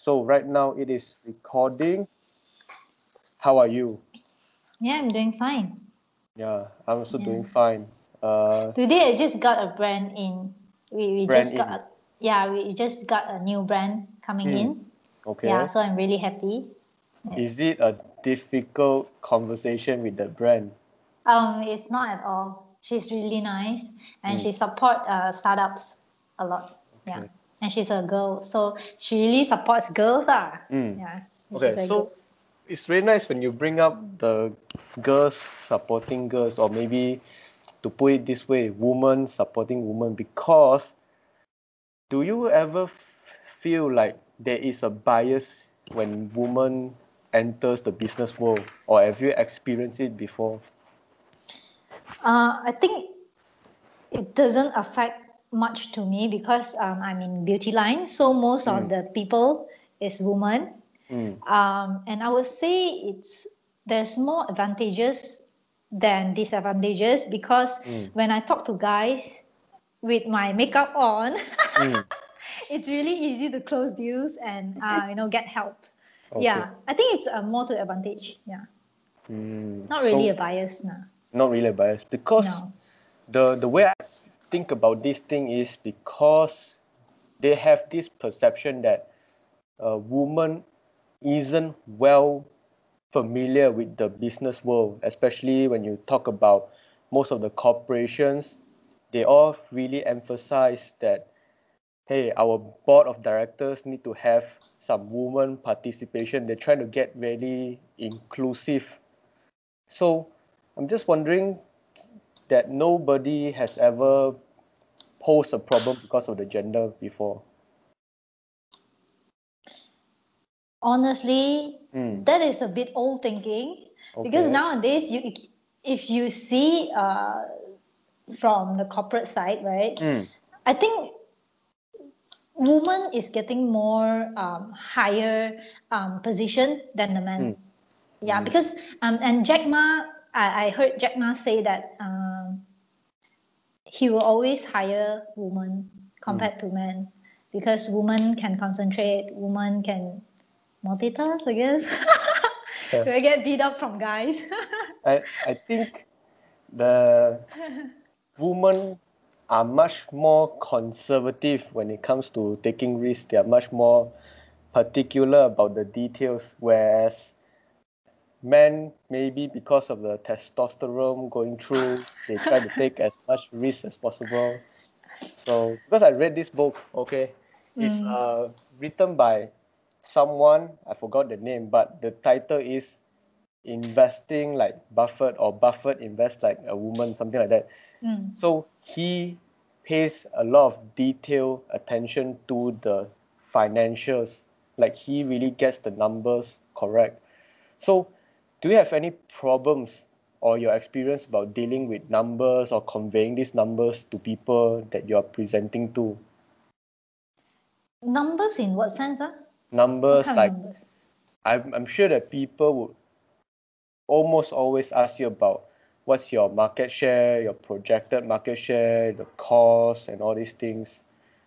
So right now it is recording. How are you? Yeah, I'm doing fine. Yeah, I'm also Yeah. doing fine. Today I just got a brand in. We Brand just in. got we just got a new brand coming in. Yeah, Okay. so I'm really happy. Is it a difficult conversation with the brand? It's not at all. She's really nice and Mm, she support startups a lot. Yeah, okay. and she's a girl, so she really supports girls. Mm. Yeah, which is Okay, very good. so it's very nice when you bring up the girls supporting girls, or maybe to put it this way, women supporting women, because do you ever feel like there is a bias when woman enters the business world, or have you experienced it before? I think it doesn't affect much to me because I'm in beauty line, so most of Mm, the people is women, mm, and I would say there's more advantages than disadvantages because mm, when I talk to guys with my makeup on, mm. it's really easy to close deals and get help. Okay. Yeah, I think it's more to advantage. Yeah, not really a So bias. No, not really a bias, because no. the way I think about this thing is because they have this perception that a woman isn't well familiar with the business world, especially when you talk about most of the corporations. They all really emphasize that, hey, our board of directors need to have some woman participation. They're trying to get really inclusive. So I'm just wondering that nobody has ever posed a problem because of the gender before. Honestly, Mm, that is a bit old thinking because okay. nowadays if you see from the corporate side, right? Mm, I think woman is getting more higher position than the man. mm, Yeah, mm, because and Jack Ma, I heard Jack Ma say that he will always hire women mm. compared to men because women can concentrate, women can multitask, I guess. We get beat up from guys. I think the women are much more conservative when it comes to taking risks. They are much more particular about the details, whereas men, maybe because of the testosterone going through, they try to take as much risk as possible. So, because I read this book, okay, it's written by someone, I forgot the name, but the title is Investing Like Buffett, or Buffett Invests Like a Woman, something like that. So he pays a lot of detailed attention to the financials, like he really gets the numbers correct. So do you have any problems or your experience about dealing with numbers or conveying these numbers to people that you are presenting to? Numbers in what sense? What Numbers kind of like, numbers? I'm sure that people would almost always ask you about what's your market share, your projected market share, the cost, and all these things.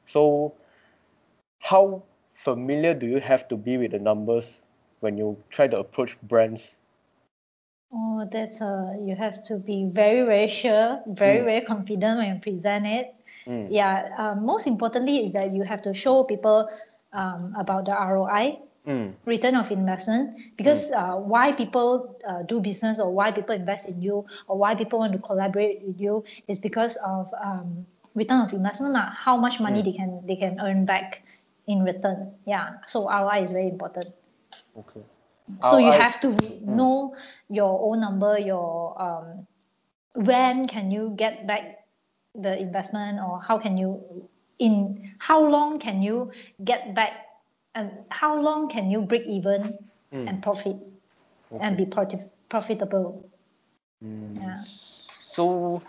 So how familiar do you have to be with the numbers when you try to approach brands? Oh, you have to be very, very sure, very, Mm, very confident when you present it. mm, Yeah, most importantly is that you have to show people about the ROI, mm, return of investment, mm, because why people do business or why people invest in you or why people want to collaborate with you is because of return of investment, how much money mm. they can earn back in return. Yeah, so ROI is very important. Okay. So you I have to mm, know your own number, your when can you get back the investment, or how can you in how long can you get back, and how long can you break even mm, and profit and okay. be profitable. Mm. Yeah. So,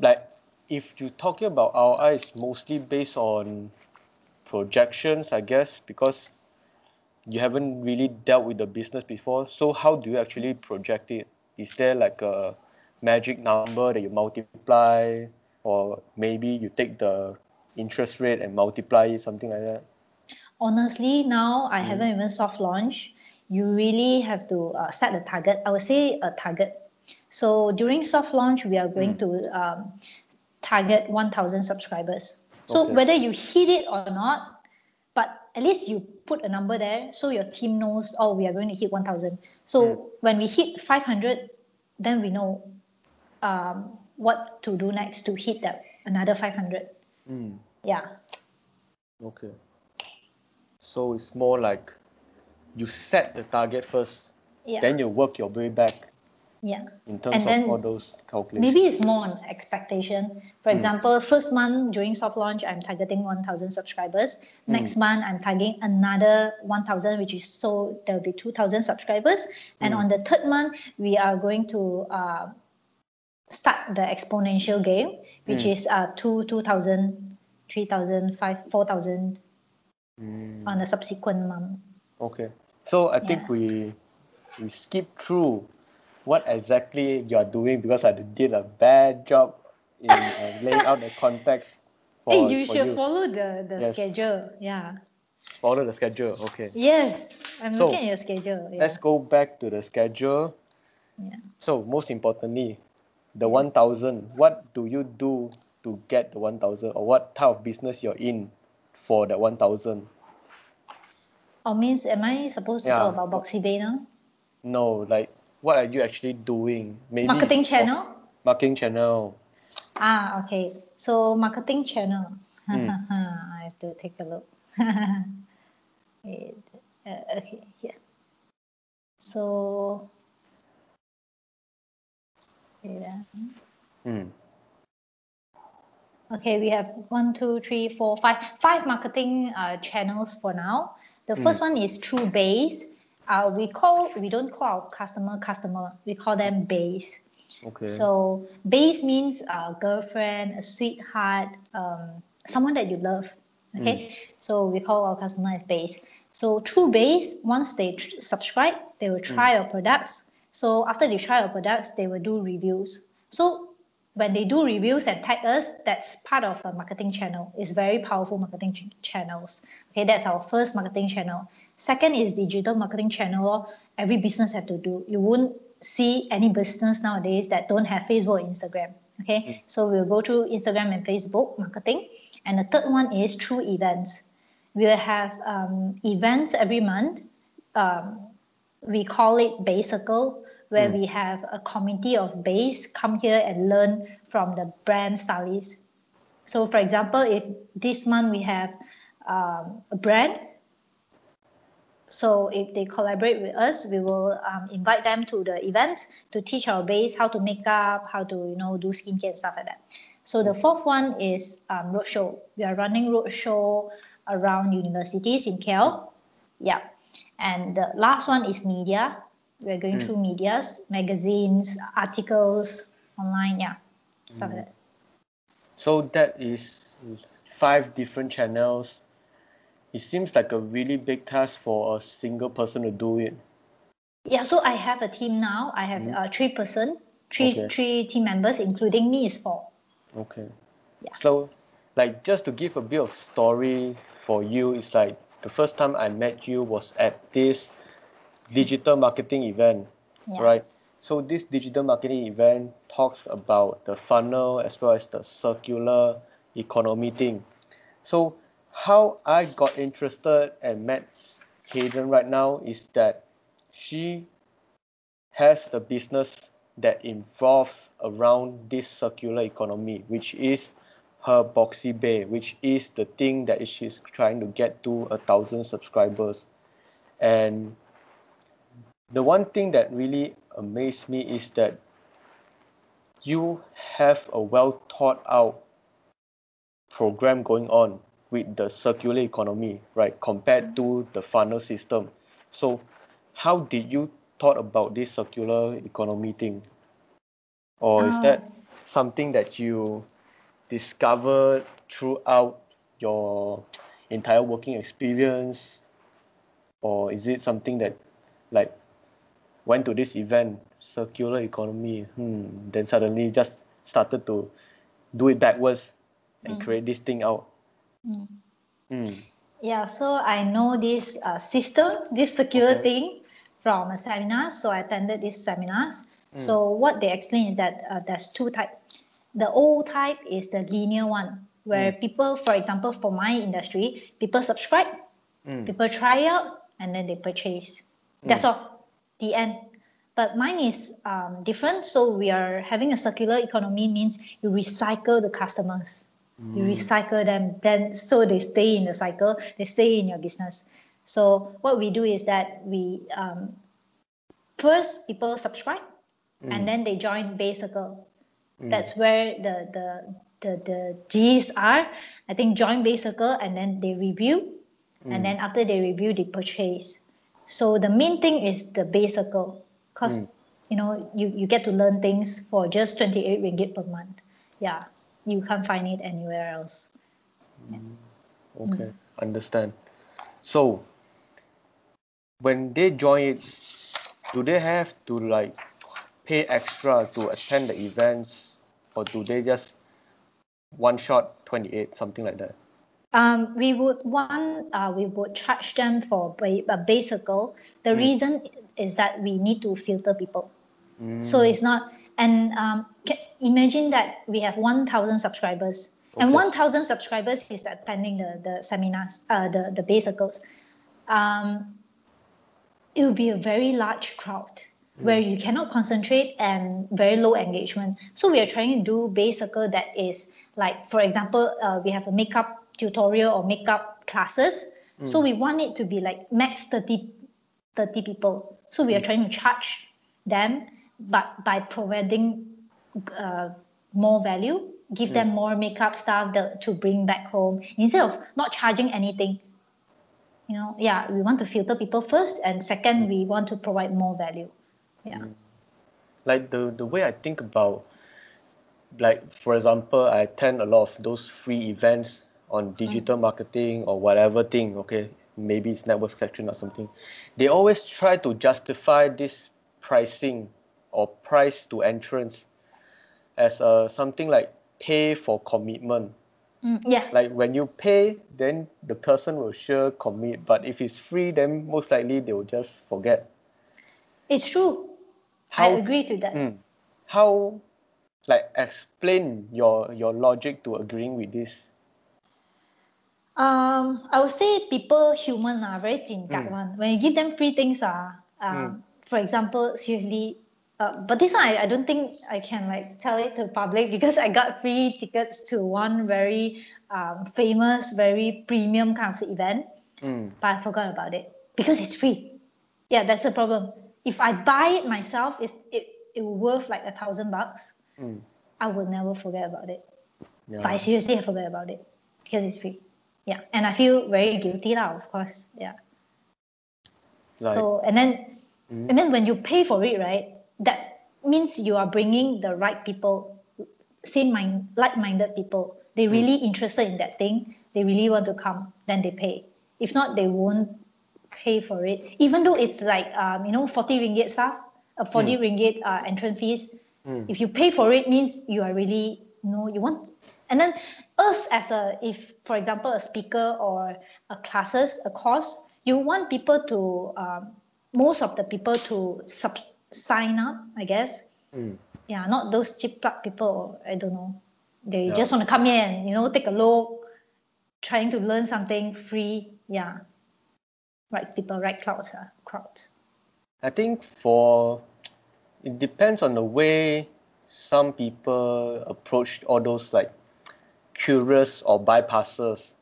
like, if you're talking about ROI, it's mostly based on projections, I guess, because you haven't really dealt with the business before. So, how do you actually project it? Is there like a magic number that you multiply, or maybe you take the interest rate and multiply it, something like that? honestly, now I haven't even soft launch. You really have to set a target. I would say a target. So during soft launch, we are going to target 1,000 subscribers. So Okay. whether you hit it or not, but at least you put a number there so your team knows, oh, we are going to hit 1,000. So when we hit 500, then we know what to do next to hit that another 500. Yeah. Okay. So it's more like you set the target first, Yeah. then you work your way back Yeah. in terms And of all then those calculations. maybe it's more on expectation. For example, first month during soft launch, I'm targeting 1,000 subscribers. Next month, I'm targeting another 1,000, which is so there'll be 2,000 subscribers. And on the third month, we are going to start the exponential game, which is 2,000, 3,000, 4,000 on the subsequent month. Okay. So I think Yeah. we skip through what exactly you are doing because I did a bad job in laying out the context Hey, for you should you. follow the Yes. schedule. Yeah. Follow the schedule. Okay. Yes, I'm So looking at your schedule. let's Yeah. go back to the schedule. Yeah. So most importantly, the 1,000. What do you do to get the 1,000, or what type of business you're in for the 1,000? Or means, am I supposed to talk Yeah. about Boxy Bay now? No, like what are you actually doing? Maybe Marketing it's for channel? marketing channel. Okay. So marketing channel. Mm. I have to take a look. Okay, here. So, yeah. Mm. Okay, we have one, two, three, four, five marketing channels for now. The first one is through base. We don't call our customer. We call them base. Okay. So base means a girlfriend, a sweetheart, someone that you love. Okay, so we call our customer as base. So through base, once they subscribe, they will try our products. So after they try our products, they will do reviews. So when they do reviews and tag us, that's part of a marketing channel. It's very powerful marketing channels. Okay, that's our first marketing channel. Second is digital marketing channel. Every business have to do. You won't see any business nowadays that don't have Facebook or Instagram. Okay, so we'll go through Instagram and Facebook marketing. And the third one is through events. We'll have events every month. We call it Base Circle, where we have a committee of base come here and learn from the brand stylists. So, for example, if this month we have a brand, so if they collaborate with us, we will invite them to the event to teach our base how to make up, how to do skincare and stuff like that. So the fourth one is roadshow. We are running roadshow around universities in KL. Yeah. And the last one is media. We're going through medias, magazines, articles, online, yeah, stuff like that. So that is 5 different channels. It seems like a really big task for a single person to do it. Yeah, so I have a team now. I have 3 person, Okay. three team members, including me is 4. Okay. Yeah. So, like, just to give a bit of story for you, it's like the first time I met you was at this digital marketing event, Yeah. right? So this digital marketing event talks about the funnel as well as the circular economy thing. So how I got interested and met Hayden right now is that she has a business that involves around this circular economy, which is her Boxy Bay, which is the thing that she's trying to get to 1,000 subscribers. And the one thing that really amazed me is that you have a well thought out program going on with the circular economy, right, compared to the funnel system. So how did you thought about this circular economy thing? Or is that something that you discovered throughout your entire working experience? Or is it something that like went to this event, circular economy, then suddenly just started to do it backwards and create this thing out? Mm. Yeah, so I know this system, this circular Okay. thing from a seminar. So I attended these seminars. Mm. So what they explain is that there's two types. The old type is the linear one, where Mm. people, for example, for my industry, people subscribe, Mm. people try out, and then they purchase. That's Mm. all. The end. But mine is different. So we are having a circular economy means you recycle the customers. You Mm. recycle them, then so they stay in the cycle, they stay in your business. So what we do is that we first people subscribe, and Mm. then they join Base Circle. Mm. That's where the G's are. I think join Base Circle, and then they review, and Mm. then after they review, they purchase. So the main thing is the Base Circle, Mm. because you get to learn things for just 28 ringgit per month. Yeah, you can't find it anywhere else. Okay, understand. So when they join it, do they have to like pay extra to attend the events, or do they just one shot 28, something like that? We would charge them for a base circle. The Mm. reason is that we need to filter people. So Mm. it's not, and imagine that we have 1,000 subscribers, and Okay. 1,000 subscribers is attending the seminars, the base circles. Um, it will be a very large crowd where Mm. you cannot concentrate and very low engagement. So we are trying to do base circle that is like, for example, we have a makeup tutorial or makeup classes. So Mm. we want it to be like max 30 people. So we are Mm. trying to charge them, but by providing uh, more value, give Mm. them more makeup stuff to bring back home instead of not charging anything. Yeah, we want to filter people first, and second, we want to provide more value. Yeah. Like the way I think about, like for example, I attend a lot of those free events on digital marketing or whatever thing, okay, maybe it's network section or something. They always try to justify this pricing or price to entrance as something like pay for commitment. Yeah, Like when you pay, then the person will sure commit, but if it's free, then most likely they will just forget. it's true. I How agree to that. how like explain your logic to agreeing with this? I would say people, human are very 紧感 Mm. one. When you give them free things, Mm. for example, seriously, but this one I don't think I can like tell it to the public because I got free tickets to one very famous, very premium kind of event, Mm. but I forgot about it because it's free. Yeah, that's the problem. If I buy it myself, it will worth like $1,000. Mm. I will never forget about it. But I Yeah. seriously have forget about it because it's free. Yeah, and I feel very guilty now, of course. Yeah. Like. So Mm. and then when you pay for it, right? That means you are bringing the right people, like-minded people. They Mm. really interested in that thing. They really want to come. Then they pay. If not, they won't pay for it. Even though it's like 40 ringgit stuff, a 40 Mm. ringgit entrance fees. Mm. If you pay for it, means you are really you want. And then us as if for example a speaker or a course, you want people to most of the people to sign up, I guess. Mm. Yeah, not those cheap plug people. I don't know. They Yeah. just want to come in, take a look, trying to learn something free. Yeah, right people, right crowds. I think for it depends on the way some people approach all those like curious or bypassers.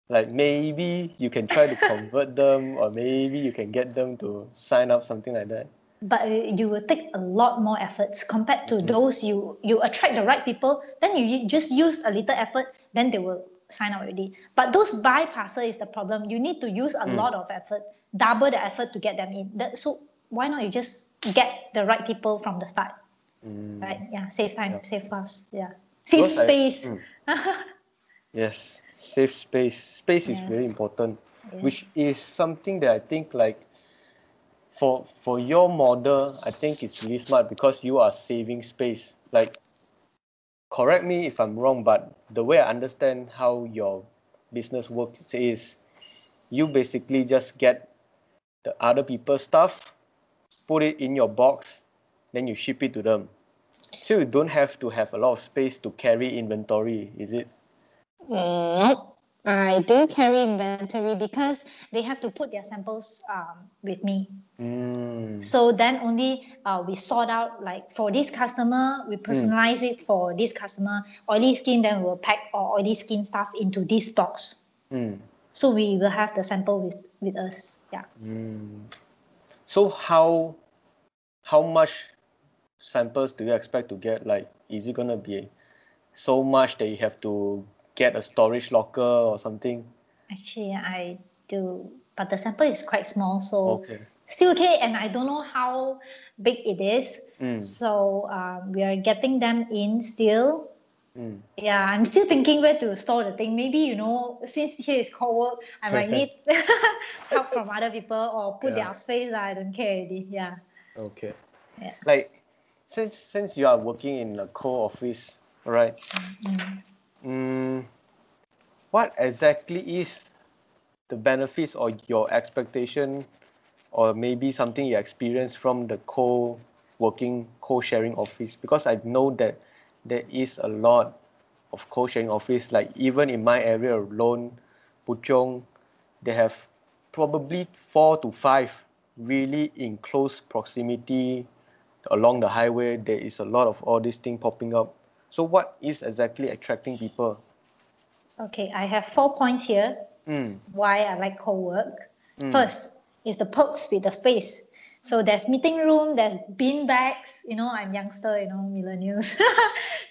Like maybe you can try to convert them, or maybe you can get them to sign up, something like that. But you will take a lot more efforts compared to those you attract the right people, then you just use a little effort, then they will sign up already. But those bypasser is the problem. You need to use a Mm. lot of effort, double the effort to get them in. So why not you just get the right people from the start, Mm. right? Yeah, save time, Yeah. save cost, yeah, save Because I space. yes, safe space. Space is very Yes, important, which yes. is something that I think like for your model, I think it's really smart because you are saving space. Like, correct me if I'm wrong, but the way I understand how your business works is you basically just get the other people's stuff, put it in your box, then you ship it to them. So you don't have to have a lot of space to carry inventory, is it? Nope. I do carry inventory because they have to put their samples with me. So then only we sort out, like for this customer, we personalize it for this customer. Oily skin, then we'll pack our oily skin stuff into these box. So we will have the sample with us. Yeah. So how much samples do you expect to get? Like, is it gonna be so much that you have to get a storage locker or something? Actually, I do, but the sample is quite small, so Okay. still okay. And I don't know how big it is, so we are getting them in still. Yeah, I'm still thinking where to store the thing. Maybe, since here is co-work, I might need help from other people or put Yeah. their space. I don't care already. Yeah. Okay. Yeah. Like, since you are working in a co-office, right? What exactly is the benefits or your expectation, or maybe something you experience from the co-working, co-sharing office? Because I know that there is a lot of co-sharing office. Like even in my area alone, Puchong, they have probably 4 to 5 really in close proximity along the highway. There is a lot of all these things popping up. So what is exactly attracting people? Okay, I have 4 points here why I like co-work. First is the perks with the space. So there's meeting room, there's bean bags. I'm youngster, millennials.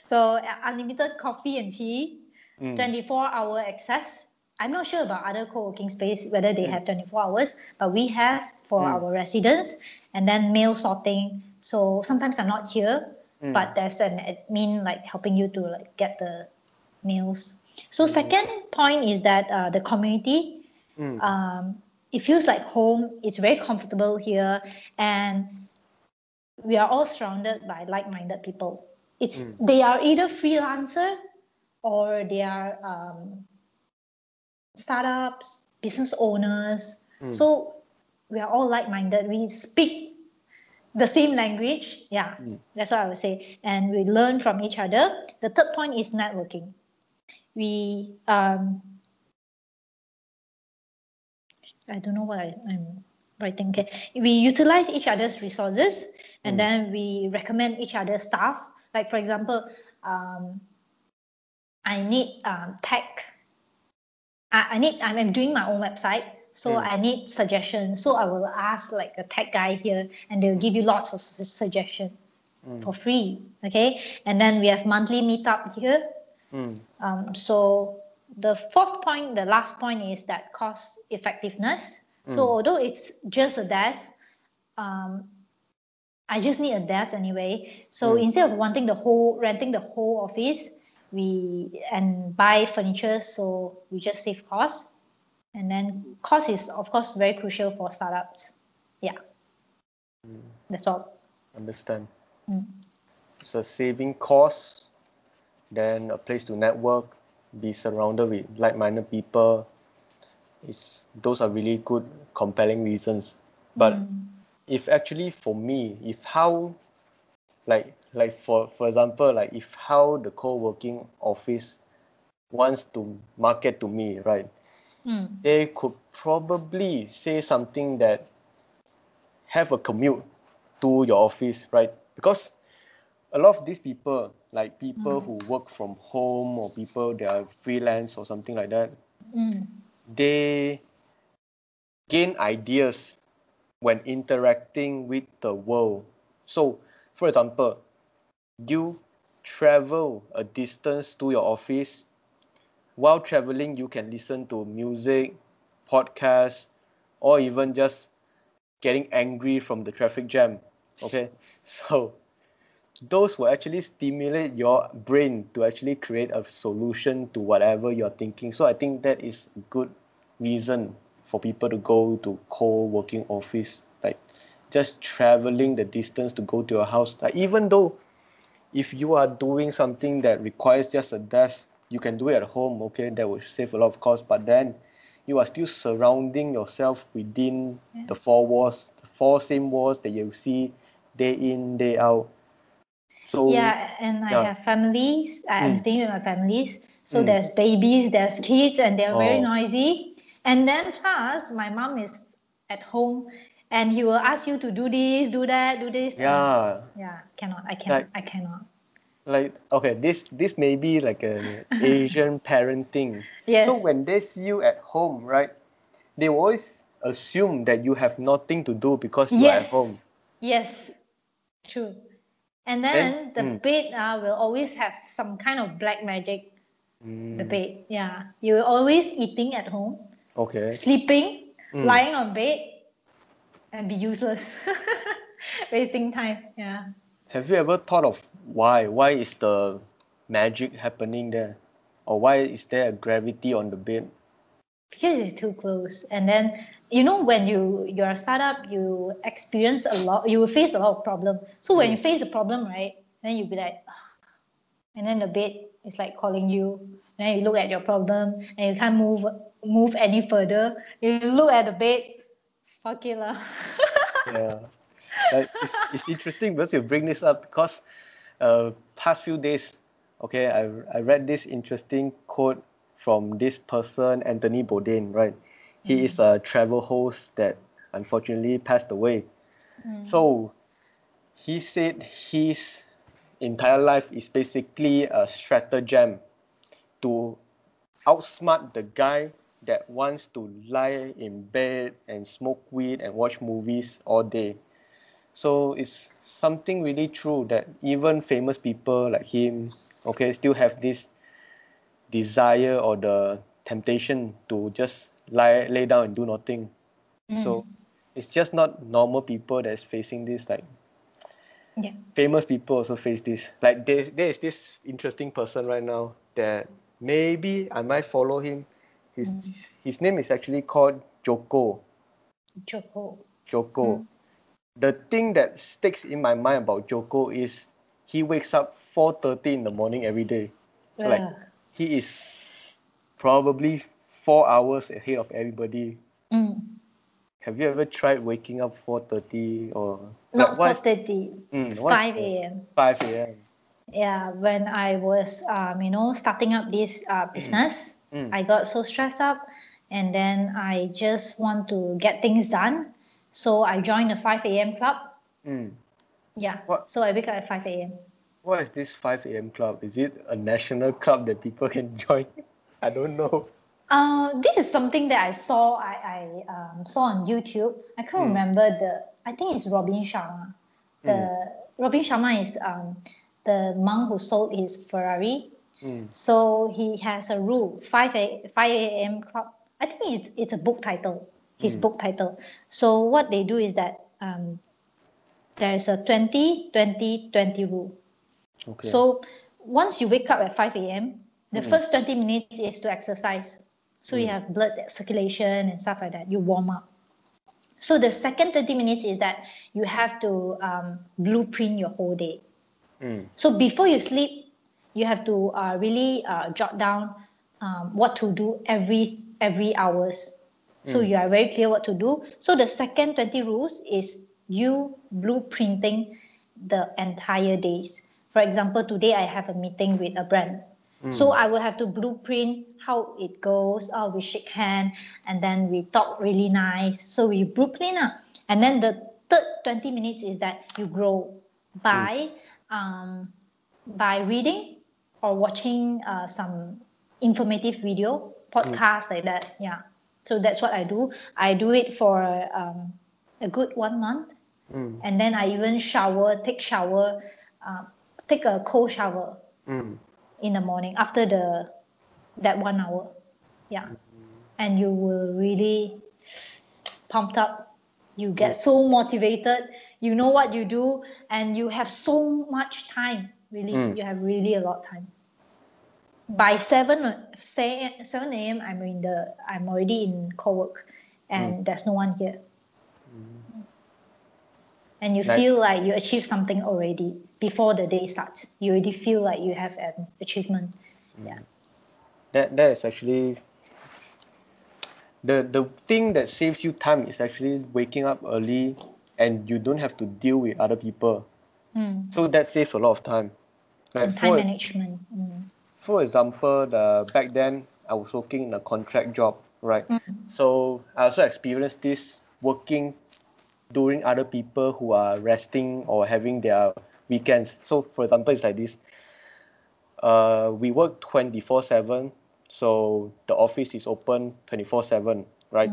So unlimited coffee and tea, 24-hour access. I'm not sure about other co-working space whether they have 24 hours, but we have for our residents. And then mail sorting. So sometimes I'm not here, but there's an admin like helping you to like get the meals. So second point is that the community, it feels like home. It's very comfortable here, and we are all surrounded by like-minded people. They are either freelancer or they are startups, business owners. So we are all like-minded. We speak the same language. Yeah, that's what I would say, and we learn from each other. The third point is networking. We I don't know what I'm writing. Okay, we utilize each other's resources, and then we recommend each other's stuff. Like for example, I need tech. I'm doing my own website, so I need suggestions. So I will ask like a tech guy here, and they'll give you lots of suggestions for free. Okay, and then we have monthly meetup here. So the fourth point, the last point, is that cost effectiveness. So although it's just a desk, I just need a desk anyway. So instead of renting the whole office, and buy furniture, so we just save cost. And then cost is of course very crucial for startups. Yeah, that's all. Understand. It's a saving cost, then a place to network, be surrounded with like-minded people. Those are really good, compelling reasons. But if actually for me, if how, like for example, like if how the co-working office wants to market to me, right? They could probably say something that have a commute to your office, right? Because a lot of these people, like people who work from home or people that are freelance or something like that, they gain ideas when interacting with the world. So, for example, you travel a distance to your office. While traveling, you can listen to music, podcasts, or even just getting angry from the traffic jam. Okay, so those will actually stimulate your brain to actually create a solution to whatever you're thinking. So I think that is a good reason for people to go to co-working office, like just traveling the distance to go to your house. Like even though if you are doing something that requires just a desk, you can do it at home. Okay, that will save a lot of cost. But then you are still surrounding yourself within the four walls, the four same walls that you see day in, day out. So Yeah, and I yeah. have families. I'm Mm. staying with my families. So Mm. there's babies, there's kids, and they're very Oh. noisy. And then plus, my mom is at home, and he will ask you to do this, do that, do this, and Yeah. yeah, cannot. I cannot. Like I cannot. like okay, this may be like an Asian parenting. So Yes. when they see you at home, right, they always assume that you have nothing to do because you are at Yes. home. Yes. True. And Then then the bed will always have some kind of black magic. The mm, bed, yeah. You're always eating at home, okay. sleeping, Mm. lying on bed, and be useless, wasting time. Yeah. Have you ever thought of why? Why is the magic happening there? Or why is there a gravity on the bed? Because it's too close. And then when you're a startup, you experience a lot. You will face a lot of problem. So when you Mm. face a problem, right, then you'll be like, "Ah," and then the bed is like calling you. And then you look at your problem and you can't move any further. You look at the bed, fuck it lah. Yeah. Like it's interesting because you bring this up because past few days, okay, I read this interesting quote from this person, Anthony Bourdain, right? He is a travel host that unfortunately passed away. So he said his entire life is basically a stratagem to outsmart the guy that wants to lie in bed and smoke weed and watch movies all day. So it's something really true that even famous people like him, okay, still have this desire or the temptation to just lay down and do nothing. So it's just not normal people that's facing this. Like Yeah. famous people also face this. Like there is this interesting person right now that maybe I might follow him. His name is actually called Joko. Choco. Joko. The thing that sticks in my mind about Joko is he wakes up 4:30 in the morning every day. Like Uh, he is probably 4 hours ahead of everybody. Have you ever tried waking up 4:30 or like Not 4:30, what's 5 the a.m. 5 a.m.? Yeah, when I was, starting up this business, Mm. I got so stressed up, and then I just want to get things done. So I joined the 5 a.m. club. Mm. Yeah, What so I wake up at 5 a.m. what is this 5 a.m. club? Is it a national club that people can join? I don't know. This is something that I saw. I saw on YouTube. I can't Mm. remember I think it's Robin Sharma. Mm. The Robin Sharma is the monk who sold his Ferrari. Mm. So he has a rule, 5 a.m. club. I think it's a book title, his Mm. book title. So what they do is that there's a 20-20-20 rule. Okay. So once you wake up at 5 a.m., the Mm. first 20 minutes is to exercise. So you Mm. have blood circulation and stuff like that. You warm up. So the second 20 minutes is that you have to blueprint your whole day. Mm. So before you sleep, you have to really jot down what to do every hours. So Mm. you are very clear what to do. So the second 20 rules is you blueprinting the entire days. For example, today I have a meeting with a brand. So Mm. I will have to blueprint how it goes. We shake hand and then we talk really nice. So we blueprint. And then the third 20 minutes is that you grow Mm. um, by reading or watching some informative video, Mm. podcasts like that. Yeah. So that's what I do. I do it for a good 1 month. Mm. And then I even uh, take a cold shower Mm. in the morning after that 1 hour. Yeah. And you will really pumped up. You Mm. get so motivated. You know what you do, and you have so much time. Really, Mm. you have really a lot of time. By 7 a.m. I'm already in co-work, Mm. and there's no one here. And you Like feel like you achieved something already before the day starts. You already feel like you have an achievement. Yeah. that is actually The thing that saves you time is actually waking up early and you don't have to deal with other people. So that saves a lot of time. Like And time management. for example, back then I was working in a contract job, right? So I also experienced this working during other people who are resting or having their weekends. So for example, it's like this. We work 24/7, so the office is open 24/7, right?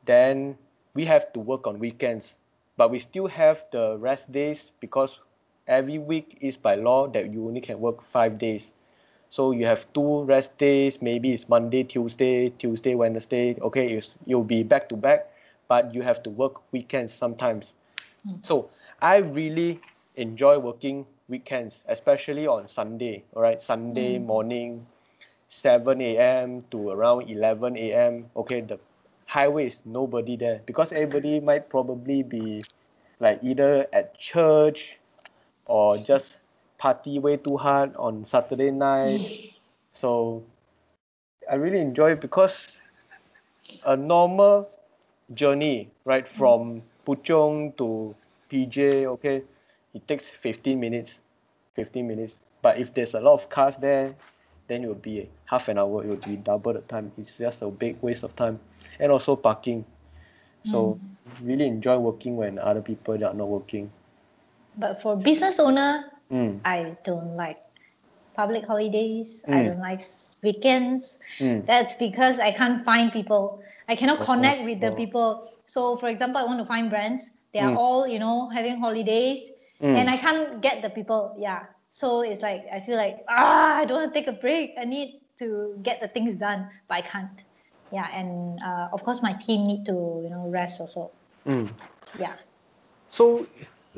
Then we have to work on weekends, but we still have the rest days because every week is by law that you only can work 5 days. So you have two rest days, maybe it's Monday, Tuesday, Wednesday. Okay, you'll be back to back, but you have to work weekends sometimes. So I really enjoy working weekends, especially on Sunday. All right, Sunday morning, 7 a.m. to around 11 a.m. Okay, the highway is nobody there because everybody might probably be like either at church or just party way too hard on Saturday night. So I really enjoy it because a normal journey, right, from Puchong to PJ, okay, it takes 15 minutes. 15 minutes. But if there's a lot of cars there, then it will be half an hour, it will be double the time. It's just a big waste of time. And also parking. So really enjoy working when other people are not working. But for business owner, Mm. I don't like public holidays. I Mm. don't like weekends. Mm. That's because I can't find people. I cannot connect with the Oh. people. So, for example, I want to find brands. They are Mm. all, having holidays, and Mm. I can't get the people. Yeah. So it's like I feel like I don't want to take a break. I need to get the things done, but I can't. Yeah, and of course my team need to rest also. Mm. Yeah. So,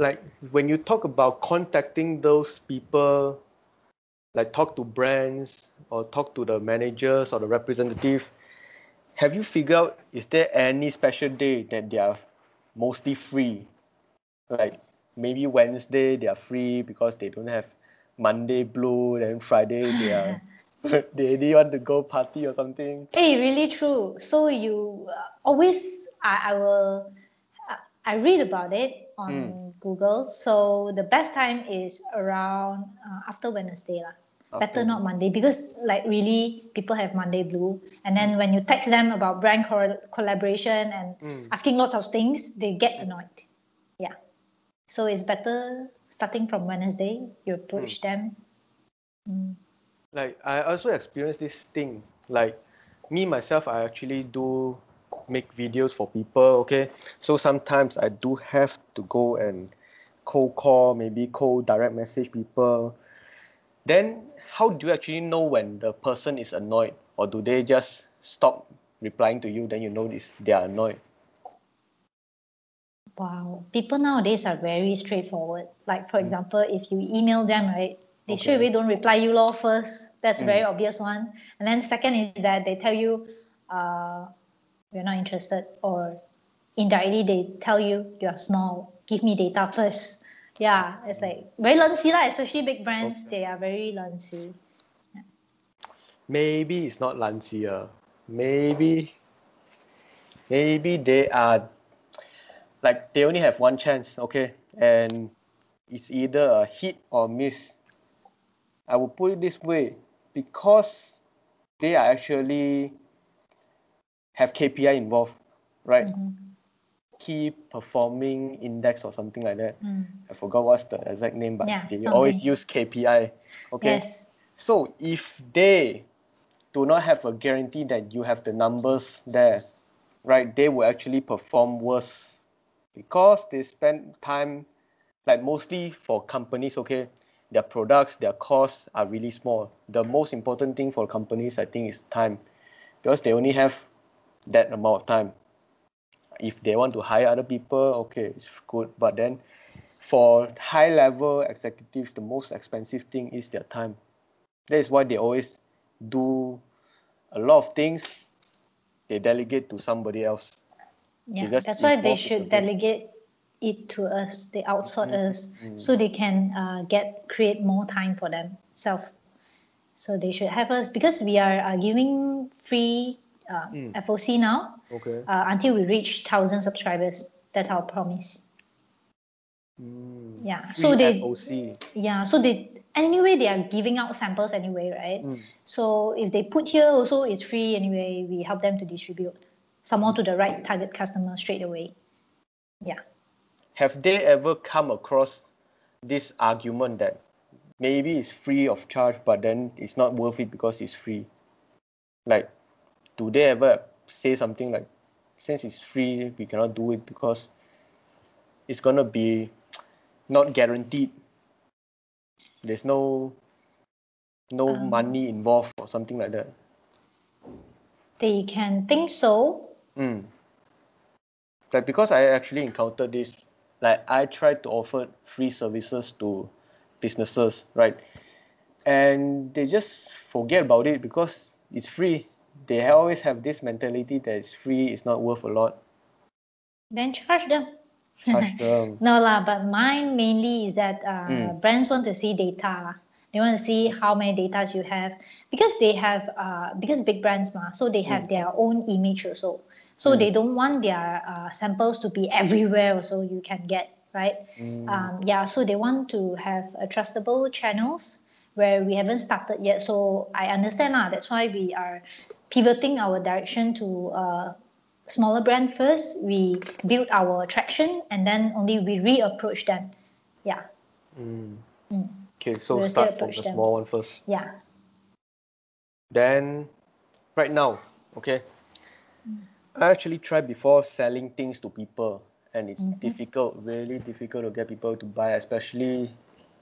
like when you talk about contacting those people, like talk to brands or talk to the managers or the representative, have you figured out is there any special day that they are mostly free? Like maybe Wednesday they are free because they don't have Monday blue, then Friday they are they really want to go party or something. Hey, really true. So you always, I will, I read about it Mm. on Google. So the best time is around after Wednesday lah. Better After not Monday because like really people have Monday blue. And then when you text them about brand collaboration and asking lots of things, they get annoyed. Yeah. So it's better starting from Wednesday. You approach them. like I also experienced this thing. Like me myself, I actually do make videos for people. Okay, so sometimes I do have to go and cold call, maybe cold direct message people. Then how do you actually know when the person is annoyed, or do they just stop replying to you? Then you know this they are annoyed. Wow, people nowadays are very straightforward. Like for example, if you email them, right, they straight Okay. away don't reply you law first. That's a very obvious one. And then second is that they tell you, we're not interested, or indirectly they tell you you're small. Give me data first. Yeah, it's like very lunsy lah. Especially big brands, Okay. they are very lunsy. Maybe it's not Lancia. Maybe they are like they only have one chance, okay? And it's either a hit or miss. I will put it this way, because they are actually have KPI involved, right? Key performing index or something like that. I forgot what's the exact name, but Yeah, they always something. use KPI. Okay. Yes. So if they do not have a guarantee that you have the numbers there, right, they will actually perform worse because they spend time, like mostly for companies, okay, their products, their costs are really small. The most important thing for companies, I think, is time, because they only have that amount of time. If they want to hire other people, okay, it's good. But then for high level executives, the most expensive thing is their time. That is why they always do a lot of things, they delegate to somebody else. They Yeah, just that's why they involve with the should big. delegate it to us. They outsource us so they can create more time for themselves. So they should have us because we are giving free FOC now. Okay. Until we reach 1,000 subscribers. That's our promise. Yeah. Free FOC. So anyway they are giving out samples anyway, right? So if they put here also it's free anyway. We help them to distribute some more to the right target customer straight away. Yeah. Have they ever come across this argument that maybe it's free of charge, but then it's not worth it because it's free? Like, do they ever say something like, since it's free, we cannot do it because it's gonna be not guaranteed? There's no money involved or something like that. They can think so. Like, because I actually encountered this, like I tried to offer free services to businesses, right? And they just forget about it because it's free. They always have this mentality that it's free, it's not worth a lot. Then charge them. Charge them. No lah, but mine mainly is that brands want to see data lah. They want to see how many data you have because they have because big brands ma, so they have their own image also. So they don't want their samples to be everywhere also you can get, right? So they want to have a trustable channels where we haven't started yet. So I understand lah. That's why we are pivoting our direction to smaller brand first. We build our traction and then only we reapproach them. Yeah. Okay, so We'll start still from the approach them. small one first. Yeah. Then, right now, okay, I actually tried before selling things to people, and it's difficult, really difficult to get people to buy, especially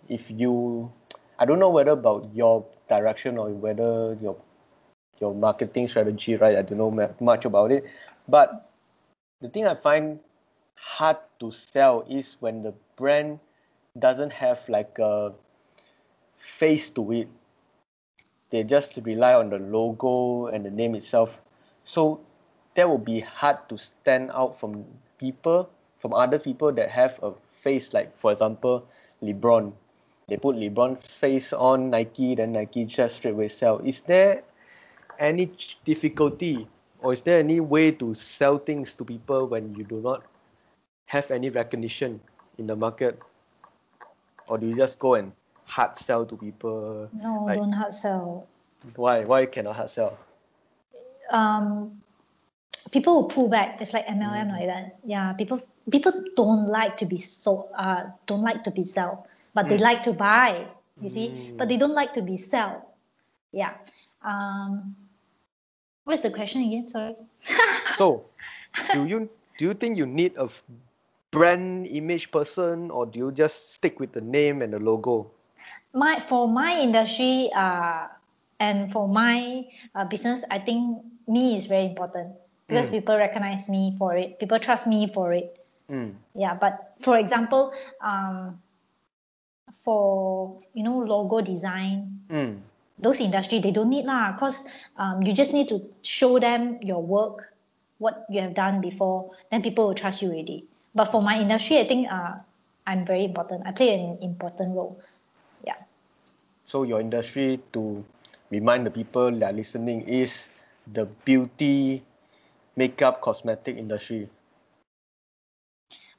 if you, I don't know whether about your direction or whether your marketing strategy, right? I don't know much about it, but the thing I find hard to sell is when the brand doesn't have like a face to it. They just rely on the logo and the name itself. So that will be hard to stand out from people, from other people that have a face, like for example, LeBron. They put LeBron's face on Nike, then Nike just straight away sell. Is there any difficulty or is there any way to sell things to people when you do not have any recognition in the market? Or do you just go and hard sell to people? No, Like, don't hard sell. why cannot hard sell? People will pull back. It's like MLM like that. Yeah, people don't like to be don't like to be sell, but they like to buy. You see, but they don't like to be sell. Yeah. What's the question again? Sorry. So, do you think you need a brand image person, or do you just stick with the name and the logo? For my industry and for my business, I think me is very important because people recognize me for it. People trust me for it. Yeah, but for example, for logo design, those industry they don't need lah, cause you just need to show them your work, what you have done before, then people will trust you already. But for my industry, I think I'm very important. I play an important role. Yeah. So your industry, to remind the people that are listening, is the beauty, makeup, cosmetic industry.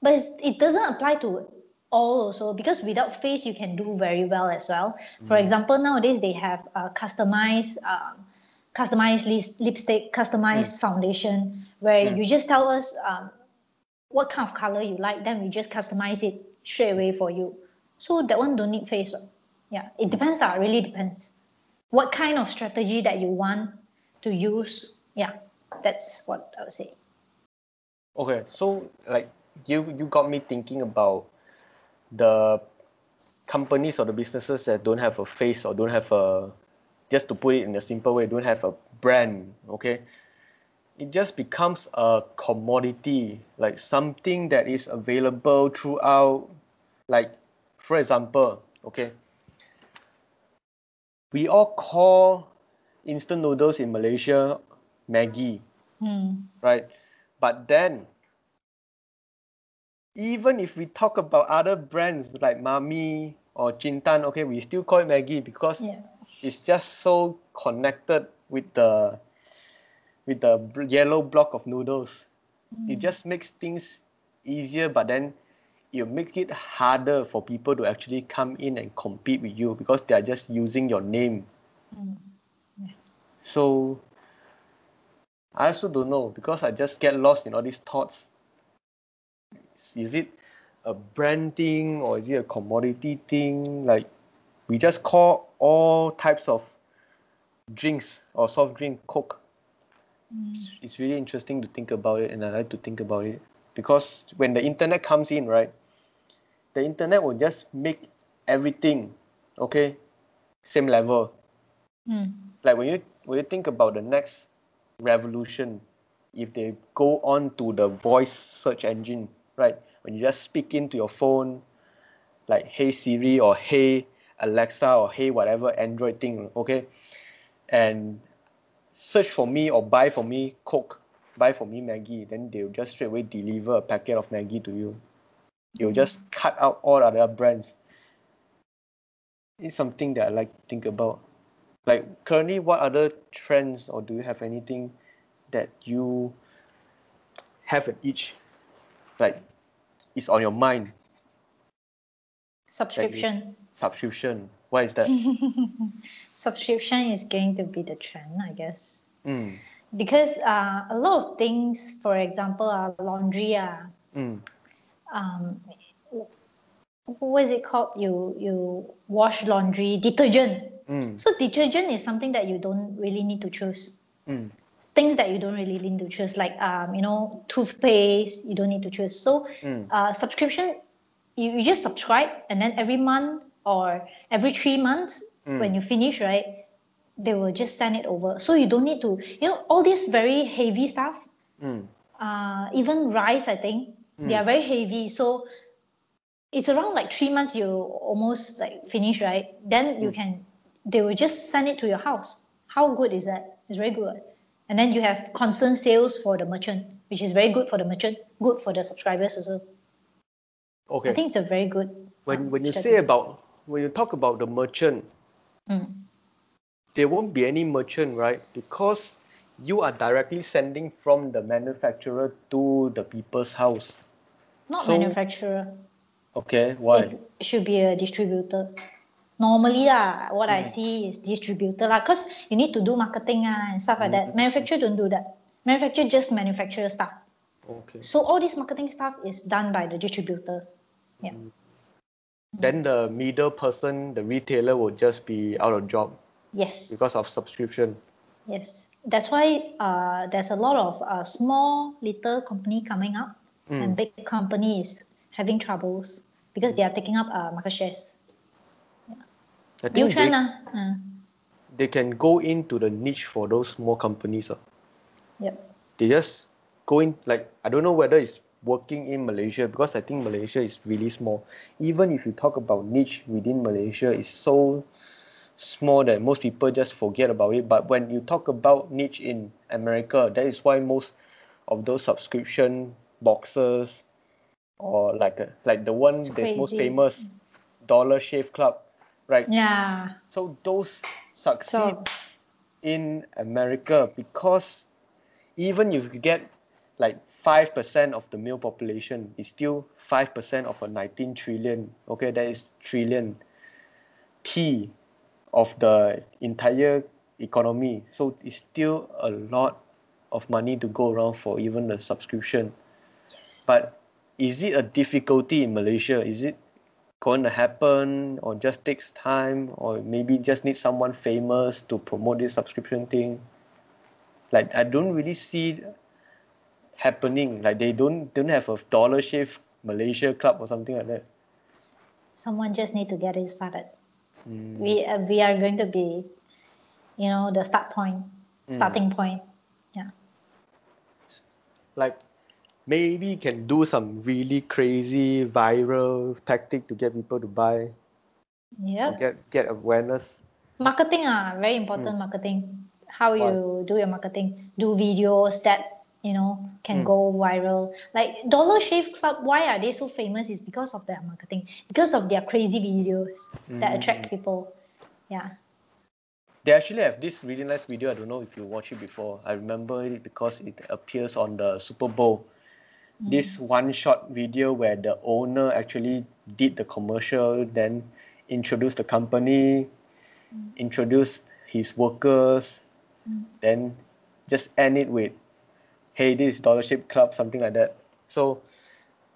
But it doesn't apply to all also because without face you can do very well as well. For example, nowadays they have customized lipstick, customized foundation where you just tell us what kind of color you like, then we just customize it straight away for you. So that one don't need face. Yeah, it depends. Really depends. What kind of strategy that you want to use? Yeah, that's what I would say. Okay, so like you got me thinking about the companies or the businesses that don't have a face or don't have a, just to put it in a simple way, don't have a brand. Okay, it just becomes a commodity, like something that is available throughout. Like, for example, okay, we all call instant noodles in Malaysia Maggi, right? But then, even if we talk about other brands like Mami or Jintan, okay, we still call it Maggi because it's just so connected with the with the yellow block of noodles. It just makes things easier, but then you make it harder for people to actually come in and compete with you because they are just using your name. So I also don't know because I just get lost in all these thoughts. Is it a brand thing or is it a commodity thing? Like we just call all types of drinks or soft drink Coke. It's really interesting to think about it, and I like to think about it because when the internet comes in, right, the internet will just make everything okay same level. Like when you think about the next revolution, if they go on to the voice search engine, right, when you just speak into your phone like hey Siri or hey Alexa or hey whatever Android thing, okay, and search for me or buy for me Coke, buy for me Maggie, then they'll just straight away deliver a packet of Maggie to you. You'll just cut out all other brands. It's something that I like to think about. Like currently, what other trends or do you have anything that you have an itch, like is on your mind that you Subscription. subscription? Why is that? Subscription is going to be the trend, I guess. Mm, Because a lot of things, for example, laundry, mm, what is it called? You wash laundry, detergent. mm, So detergent is something that you don't really need to choose. mm, Things that you don't really need to choose, like toothpaste, you don't need to choose. So mm, subscription, you just subscribe, and then every month or every 3 months, when you finish, right, they will just send it over. So you don't need to, all this very heavy stuff. mm, Even rice, I think they are very heavy. So it's around like 3 months you almost like finish, right? Then they will just send it to your house. How good is that? It's very good. And then you have constant sales for the merchant, which is very good for the merchant, good for the subscribers also. I Okay. think it's a very good When you say strategy. about when you talk about the merchant, there won't be any merchant, right? Because you are directly sending from the manufacturer to the people's house. Not So manufacturer. okay, why? It should be a distributor. Normally what I see is distributor because you need to do marketing and stuff like that. Manufacturer don't do that. Manufacturer just manufacture stuff. Okay. So all this marketing stuff is done by the distributor. Yeah. Then the middle person, the retailer, will just be out of job Yes. because of subscription. Yes. That's why there's a lot of small little company coming up, and big companies having troubles because they are taking up market shares. I New think trend they can go into the niche for those small companies. Yep. They just go in, like I don't know whether it's working in Malaysia because I think Malaysia is really small. Even if you talk about niche within Malaysia, it's so small that most people just forget about it. But when you talk about niche in America, that is why most of those subscription boxes or like the one It's that's most crazy. famous, Dollar Shave Club, right? Yeah. So those succeed So in America because even if you get like 5% of the male population, it's still 5% of a 19 trillion. Okay, that is trillion T of the entire economy. So it's still a lot of money to go around for even the subscription. yes. But is it a difficulty in Malaysia? Is it going to happen or just takes time or maybe just need someone famous to promote this subscription thing? Like I don't really see happening. Like they don't have a Dollar Shave Malaysia club or something like that. Someone just need to get it started. We are going to be, the starting point. Yeah. Like maybe can do some really crazy viral tactic to get people to buy or Yep. get awareness. Marketing very important marketing. How Why? you do your marketing, do videos that can Mm. go viral. Like Dollar Shave Club, why are they so famous? Is because of their marketing, because of their crazy videos that Mm. attract people. Yeah. They actually have this really nice video. I don't know if you watched it before. I remember it because it appears on the Super Bowl. This one-shot video where the owner actually did the commercial, then introduced the company, introduced his workers, then just end it with, hey, this is Dollarship Club, something like that. So,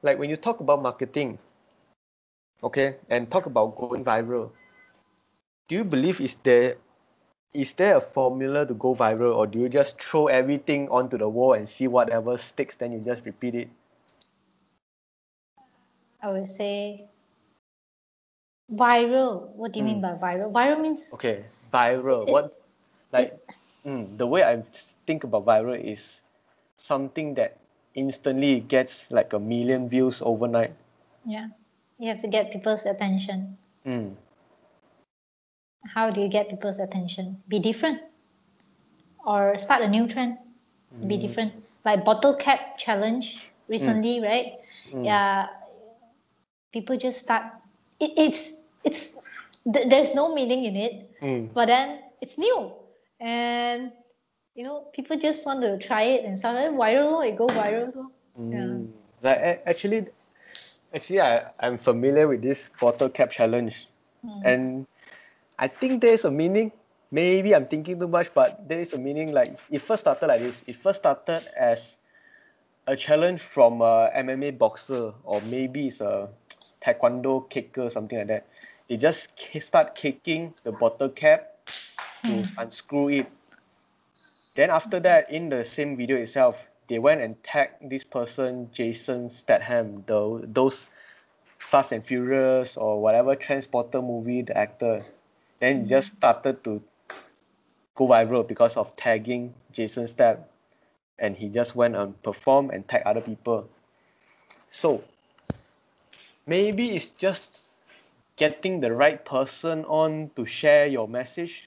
like when you talk about marketing, okay, and talk about going viral, do you believe is there a formula to go viral, or do you just throw everything onto the wall and see whatever sticks, then you just repeat it? I would say viral. What do you mean by viral? Viral means Okay, viral. it, What, like, the way I think about viral is something that instantly gets like 1 million views overnight. yeah. You have to get people's attention. Mm. How do you get people's attention? Be different or start a new trend. Be different. Like bottle cap challenge Mm. recently, right? Mm. Yeah, people just start. It's there's no meaning in it, Mm. but then it's new, and people just want to try it and start it viral. It go viral, so yeah. Like actually, I'm familiar with this bottle cap challenge, and I think there's a meaning. Maybe I'm thinking too much, but there is a meaning. Like it first started like this. It first started as a challenge from a MMA boxer, or maybe it's a taekwondo kicker, something like that. They just start kicking the bottle cap to unscrew it. Then after that, in the same video itself, they went and tagged this person, Jason Statham, those Fast and Furious or whatever Transporter movie, the actor. Then it just started to go viral because of tagging Jason Statham, and he just went and perform and tag other people. So maybe it's just getting the right person on to share your message.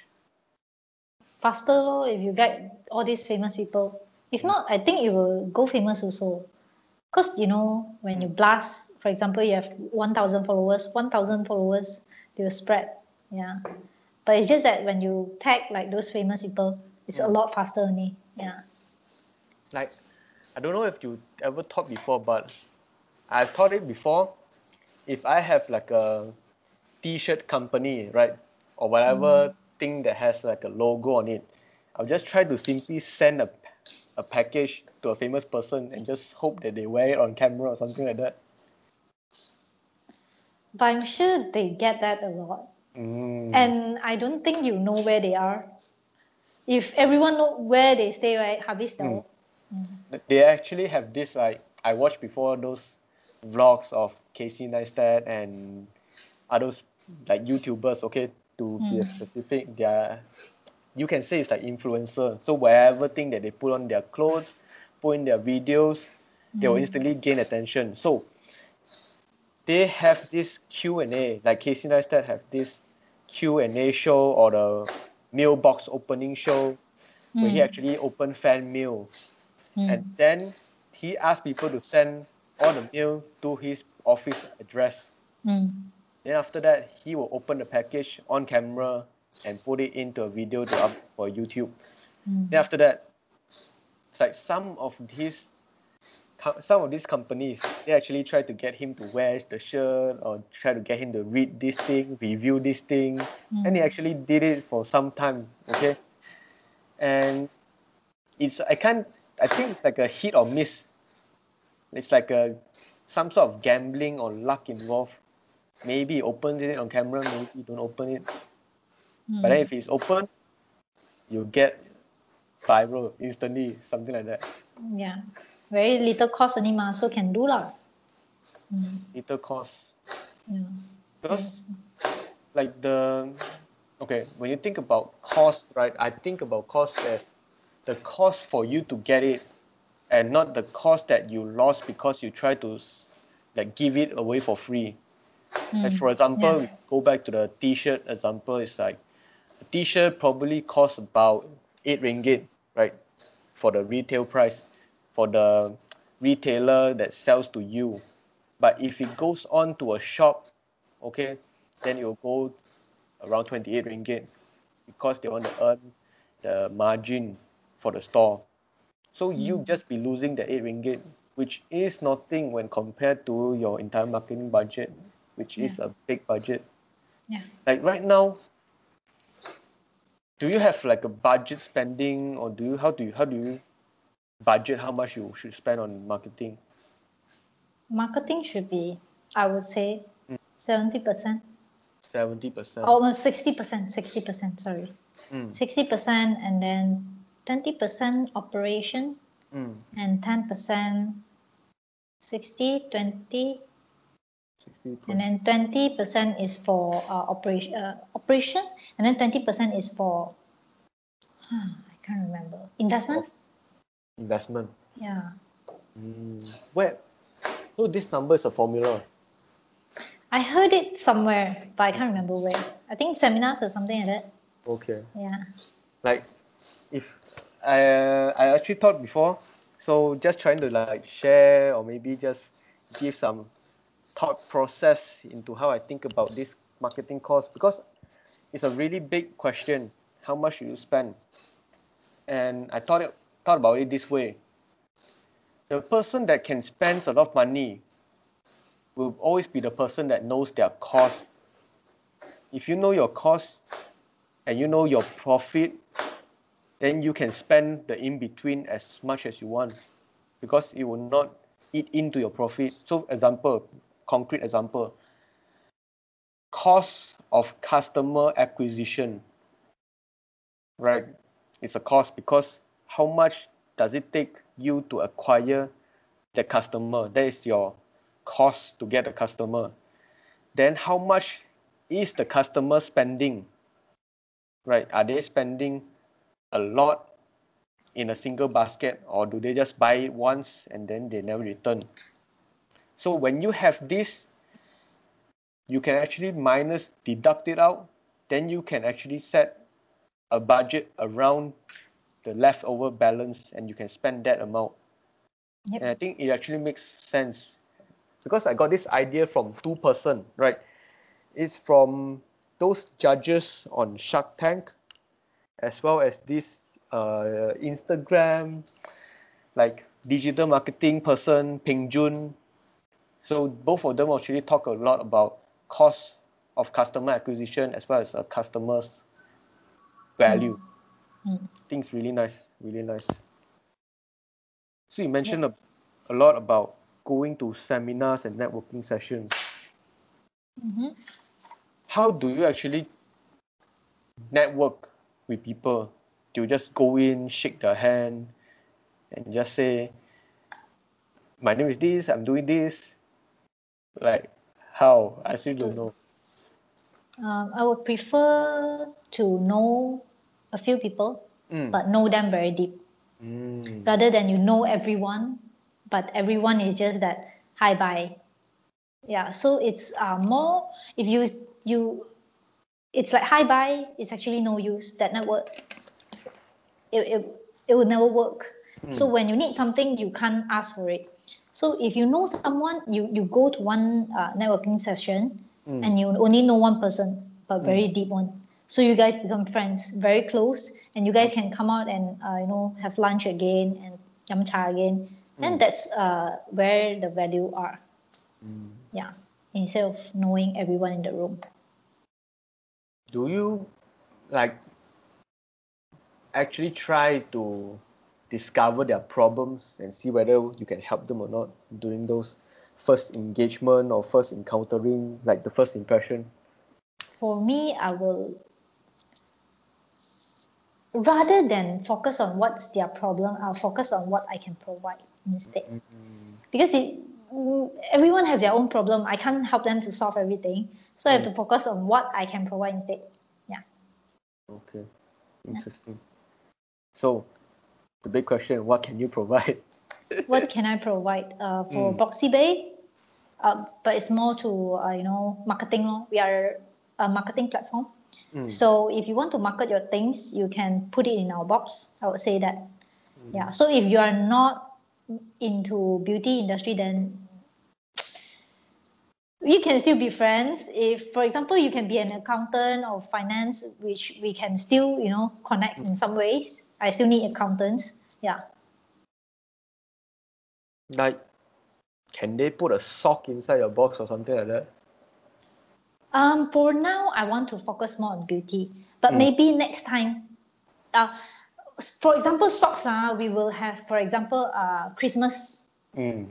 Faster lor if you get all these famous people. If not, I think it will go famous also. Because when you blast, for example, you have 1,000 followers, 1,000 followers, they will spread. Yeah. But it's just that when you tag like those famous people, it's a lot faster only. Yeah. Like, I don't know if you ever thought before, but I've thought it before. If I have like a t-shirt company, right, or whatever thing that has like a logo on it, I'll just try to simply send a package to a famous person and just hope that they wear it on camera or something like that. But I'm sure they get that a lot. And I don't think you know where they are. If everyone know where they stay, right, habis Mm. tau. They actually have this, like, I watched before those vlogs of Casey Neistat and others like YouTubers, okay, to be specific, you can say it's like influencer. So wherever thing that they put on their clothes, put in their videos, they will instantly gain attention. So they have this Q&A, like Casey Neistat have this Q&A show or the mailbox opening show where he actually opened fan mail. And then he asked people to send all the mail to his office address. Then after that, he will open the package on camera and put it into a video to upload for YouTube. Then after that, it's like some of these companies, they actually try to get him to wear the shirt or try to get him to read this thing, review this thing. And he actually did it for some time, okay? And I think it's like a hit or miss. It's like some sort of gambling or luck involved. Maybe he opens it on camera, maybe he don't open it. But then if it's open, you get viral instantly, something like that. Yeah. Very little cost only ma, so can do lah. Little cost. Yeah. Because Yes. like okay, when you think about cost, right? I think about cost as the cost for you to get it, and not the cost that you lost because you try to like give it away for free. Like for example, Yeah. we go back to the t-shirt example. It's like a t-shirt probably costs about 8 ringgit, right? For the retail price, for the retailer that sells to you. But if it goes on to a shop, okay, then it will go around 28 ringgit. because they want to earn the margin for the store. So you just be losing the 8 ringgit, which is nothing when compared to your entire marketing budget, which is a big budget. Yeah. Like right now, do you have like a budget spending, or how do you budget how much you should spend on marketing? Marketing should be, I would say, 70%. 70%. Almost 60%. 60%. Sorry, Mm. 60%, and then 20% operation, Mm. and 10%, 60, 20, 60, and then 20% is for operation, and then 20% is for I can't remember, investment. investment. Yeah. Where? So this number is a formula. I heard it somewhere, but I can't remember where. I think seminars or something like that. Okay. Yeah. Like, if I actually thought before, so just trying to like share or maybe just give some thought process into how I think about this marketing cost, because it's a really big question. How much should you spend? And I thought about it this way. The person that can spend a lot of money will always be the person that knows their cost. If you know your cost and you know your profit, then you can spend the in between as much as you want, because it will not eat into your profit. So concrete example, cost of customer acquisition, right? It's a cost, because how much does it take you to acquire the customer? That is your cost to get a customer. Then how much is the customer spending, right? Are they spending a lot in a single basket, or do they just buy it once and then they never return? So when you have this, you can actually deduct it out. Then you can actually set a budget around the leftover balance, and you can spend that amount. Yep. And I think it actually makes sense, because I got this idea from two person, right? It's from those judges on Shark Tank, as well as this Instagram, like digital marketing person, Peng Jun. So both of them actually talk a lot about cost of customer acquisition as well as a customer's value. I think it's really nice, really nice. So you mentioned a lot about going to seminars and networking sessions. How do you actually network with people? Do you just go in, shake their hand, and just say, my name is this, I'm doing this? Like, how? I still don't know. I would prefer to know a few people, but know them very deep, rather than you know everyone, but everyone is just that hi bye. Yeah, so it's more, if you it's like hi bye. It's actually no use. That network, it would never work. So when you need something, you can't ask for it. So if you know someone, you go to one networking session, and you only know one person, but very deep one. So you guys become friends, very close, and you guys can come out and have lunch again and yum cha again. And that's where the value are. Yeah, instead of knowing everyone in the room. Do you like actually try to discover their problems and see whether you can help them or not during those first engagement or first encountering, like the first impression? For me, I will, rather than focus on what's their problem, I'll focus on what I can provide instead. Because everyone have their own problem. I can't help them to solve everything. So I have to focus on what I can provide instead. Yeah. Okay, interesting. So the big question, what can you provide? What can I provide for Proxy Bay? But it's more to marketing. We are a marketing platform. So if you want to market your things, you can put it in our box. I would say that. Yeah. So if you are not into beauty industry, then we can still be friends. If, for example, you can be an accountant or finance, which we can still, connect in some ways. I still need accountants. Yeah. Like, can they put a sock inside your box or something like that? For now, I want to focus more on beauty, but maybe next time. For example, socks. We will have, for example, Christmas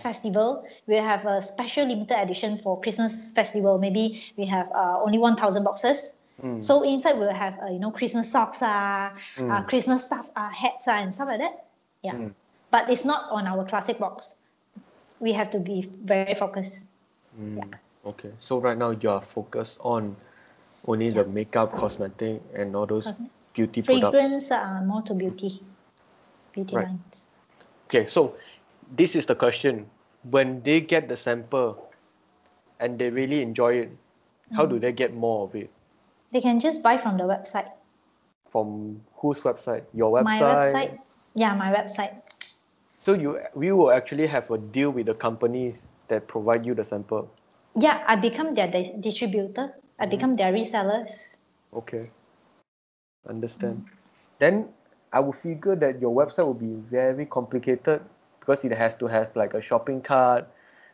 festival. We have a special limited edition for Christmas festival. Maybe we have only 1,000 boxes. So inside we'll have Christmas socks, Christmas stuff, hats, and stuff like that. Yeah, but it's not on our classic box. We have to be very focused. Yeah. Okay, so right now you are focused on only the makeup, cosmetic, and all those beauty products. Fragrance are more to beauty Right. lines. Okay, so this is the question. When they get the sample and they really enjoy it, how do they get more of it? They can just buy from the website. From whose website? Your My website? website. Yeah, my website. So we will actually have a deal with the companies that provide you the sample. Yeah, I become their distributor. I become their resellers. Okay, understand. Then I would figure that your website will be very complicated because it has to have like a shopping cart,